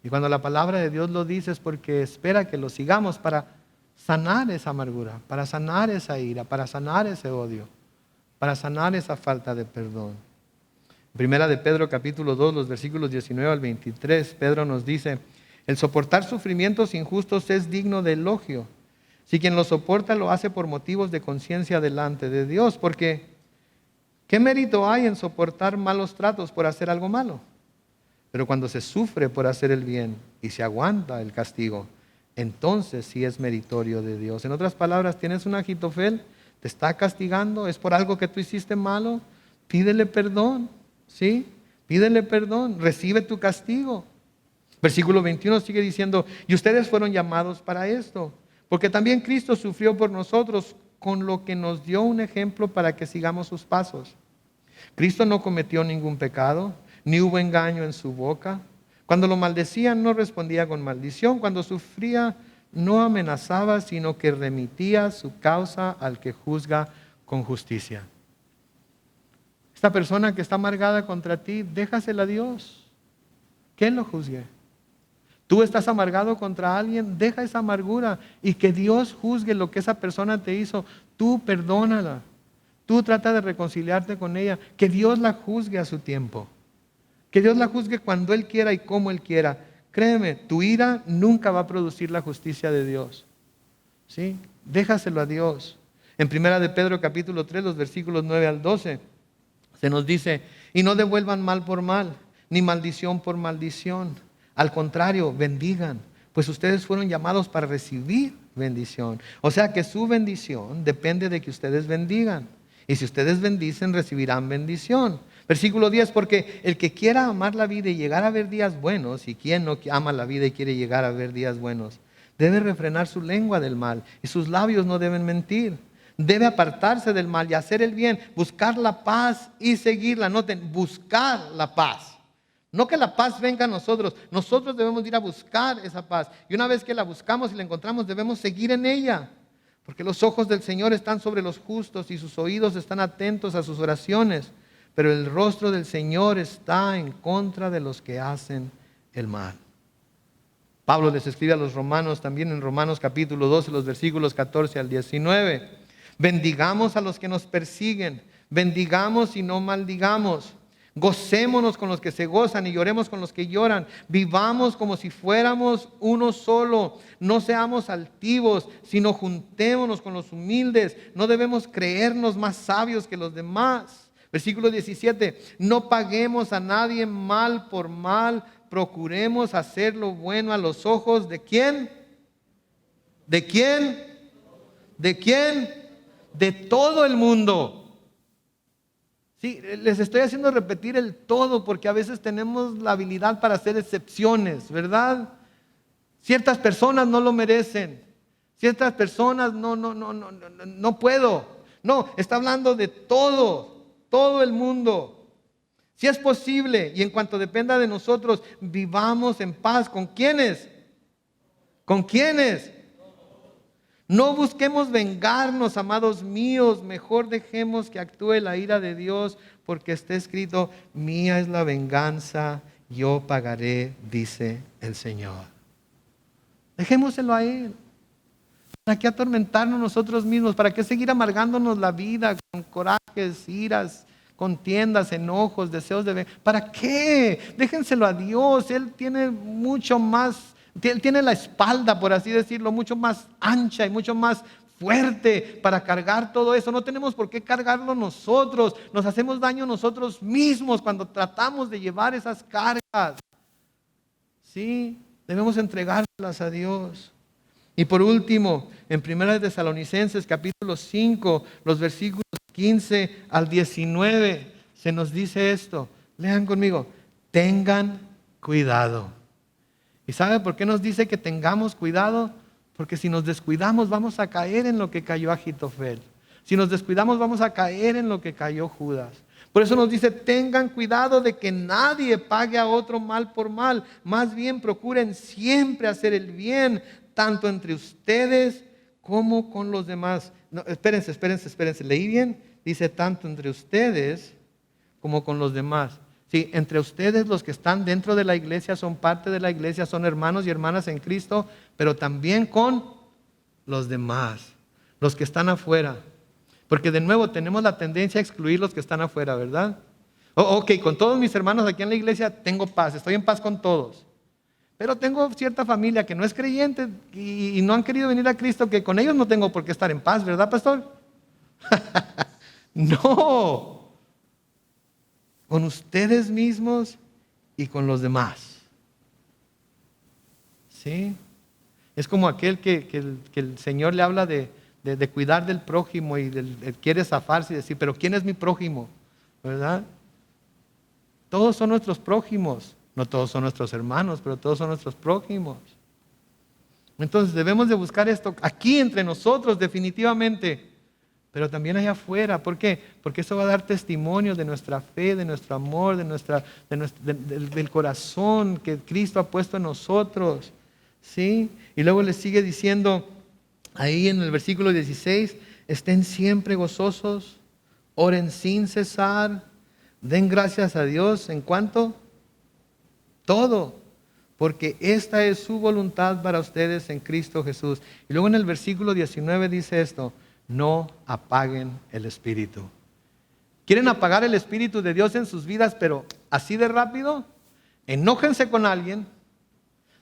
Y cuando la palabra de Dios lo dice es porque espera que lo sigamos para sanar esa amargura, para sanar esa ira, para sanar ese odio, para sanar esa falta de perdón. Primera de Pedro capítulo 2, los versículos 19 al 23, Pedro nos dice: el soportar sufrimientos injustos es digno de elogio, si quien lo soporta lo hace por motivos de conciencia delante de Dios, porque ¿qué mérito hay en soportar malos tratos por hacer algo malo? Pero cuando se sufre por hacer el bien y se aguanta el castigo, entonces sí es meritorio de Dios. En otras palabras, tienes un Agitofel, te está castigando, es por algo que tú hiciste malo, pídele perdón, ¿sí? Pídele perdón, recibe tu castigo. Versículo 21 sigue diciendo: y ustedes fueron llamados para esto, porque también Cristo sufrió por nosotros, con lo que nos dio un ejemplo para que sigamos sus pasos. Cristo no cometió ningún pecado, ni hubo engaño en su boca. Cuando lo maldecían, no respondía con maldición. Cuando sufría, no amenazaba, sino que remitía su causa al que juzga con justicia. Esta persona que está amargada contra ti, déjasela a Dios, que Él lo juzgue. Tú estás amargado contra alguien, deja esa amargura y que Dios juzgue lo que esa persona te hizo. Tú perdónala, tú trata de reconciliarte con ella, que Dios la juzgue a su tiempo. Que Dios la juzgue cuando Él quiera y como Él quiera. Créeme, tu ira nunca va a producir la justicia de Dios. ¿Sí? Déjaselo a Dios. En Primera de Pedro capítulo 3, los versículos 9 al 12, se nos dice: y no devuelvan mal por mal, ni maldición por maldición. Al contrario, bendigan, pues ustedes fueron llamados para recibir bendición. O sea que su bendición depende de que ustedes bendigan. Y si ustedes bendicen, recibirán bendición. Versículo 10, porque el que quiera amar la vida y llegar a ver días buenos, y quien no ama la vida y quiere llegar a ver días buenos, debe refrenar su lengua del mal y sus labios no deben mentir. Debe apartarse del mal y hacer el bien, buscar la paz y seguirla. Noten, buscar la paz. No que la paz venga a nosotros. Nosotros debemos ir a buscar esa paz. Y una vez que la buscamos y la encontramos, debemos seguir en ella. Porque los ojos del Señor están sobre los justos y sus oídos están atentos a sus oraciones. Pero el rostro del Señor está en contra de los que hacen el mal. Pablo les escribe a los romanos también en Romanos capítulo 12, los versículos 14 al 19. Bendigamos a los que nos persiguen, bendigamos y no maldigamos. Gocémonos con los que se gozan y lloremos con los que lloran. Vivamos como si fuéramos uno solo. No seamos altivos, sino juntémonos con los humildes. No debemos creernos más sabios que los demás. Versículo 17, no paguemos a nadie mal por mal, procuremos hacer lo bueno a los ojos ¿de quién? ¿De quién? ¿De quién? De todo el mundo. Sí, les estoy haciendo repetir el todo porque a veces tenemos la habilidad para hacer excepciones, ¿verdad? Ciertas personas no lo merecen. Ciertas personas no puedo. No, está hablando de todo el mundo. Si es posible y en cuanto dependa de nosotros, vivamos en paz. ¿Con quiénes? ¿Con quiénes? No busquemos vengarnos, amados míos, mejor dejemos que actúe la ira de Dios, porque está escrito: mía es la venganza, yo pagaré, dice el Señor. Dejémoselo a Él. ¿Para qué atormentarnos nosotros mismos? ¿Para qué seguir amargándonos la vida con corajes, iras, contiendas, enojos, deseos de venganza? ¿Para qué? Déjenselo a Dios. Él tiene mucho más. Él tiene la espalda, por así decirlo, mucho más ancha y mucho más fuerte para cargar todo eso. No tenemos por qué cargarlo nosotros. Nos hacemos daño nosotros mismos cuando tratamos de llevar esas cargas. Sí, debemos entregárselas a Dios. Y por último, en 1 Tesalonicenses capítulo 5, los versículos 15 al 19, se nos dice esto. Lean conmigo, tengan cuidado. ¿Y sabe por qué nos dice que tengamos cuidado? Porque si nos descuidamos vamos a caer en lo que cayó Agitofel. Si nos descuidamos vamos a caer en lo que cayó Judas. Por eso nos dice, tengan cuidado de que nadie pague a otro mal por mal. Más bien procuren siempre hacer el bien, tanto entre ustedes como con los demás. No, espérense. ¿Leí bien? Dice, tanto entre ustedes como con los demás. Sí, entre ustedes los que están dentro de la iglesia son parte de la iglesia, son hermanos y hermanas en Cristo, pero también con los demás, los que están afuera. Porque de nuevo tenemos la tendencia a excluir los que están afuera, ¿verdad? Ok, con todos mis hermanos aquí en la iglesia tengo paz, estoy en paz con todos. Pero tengo cierta familia que no es creyente y no han querido venir a Cristo, que con ellos no tengo por qué estar en paz, ¿verdad, pastor? No. Con ustedes mismos y con los demás. ¿Sí? Es como aquel que el Señor le habla de cuidar del prójimo y quiere zafarse y decir, pero ¿quién es mi prójimo? ¿Verdad? Todos son nuestros prójimos. No todos son nuestros hermanos, pero todos son nuestros prójimos. Entonces debemos de buscar esto aquí entre nosotros definitivamente. Pero también allá afuera. ¿Por qué? Porque eso va a dar testimonio de nuestra fe, de nuestro amor, del corazón que Cristo ha puesto en nosotros. ¿Sí? Y luego le sigue diciendo ahí en el versículo 16, estén siempre gozosos, oren sin cesar, den gracias a Dios en cuanto todo, porque esta es su voluntad para ustedes en Cristo Jesús. Y luego en el versículo 19 dice esto, no apaguen el Espíritu. ¿Quieren apagar el Espíritu de Dios en sus vidas, pero así de rápido? Enójense con alguien,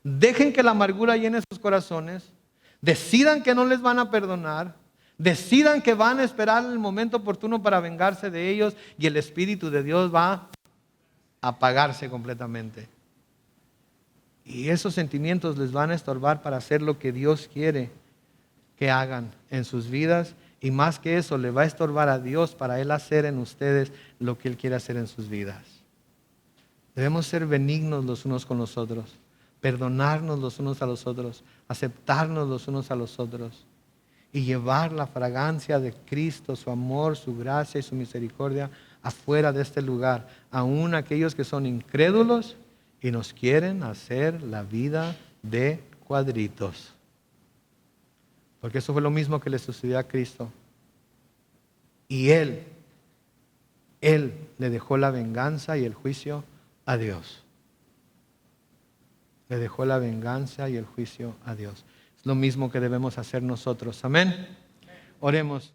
dejen que la amargura llene sus corazones, decidan que no les van a perdonar, decidan que van a esperar el momento oportuno para vengarse de ellos y el Espíritu de Dios va a apagarse completamente. Y esos sentimientos les van a estorbar para hacer lo que Dios quiere que hagan en sus vidas, y más que eso, le va a estorbar a Dios para Él hacer en ustedes lo que Él quiere hacer en sus vidas. Debemos ser benignos los unos con los otros, perdonarnos los unos a los otros, aceptarnos los unos a los otros y llevar la fragancia de Cristo, su amor, su gracia y su misericordia afuera de este lugar, aún aquellos que son incrédulos y nos quieren hacer la vida de cuadritos. Porque eso fue lo mismo que le sucedió a Cristo. Y Él le dejó la venganza y el juicio a Dios. Le dejó la venganza y el juicio a Dios. Es lo mismo que debemos hacer nosotros. Amén. Oremos.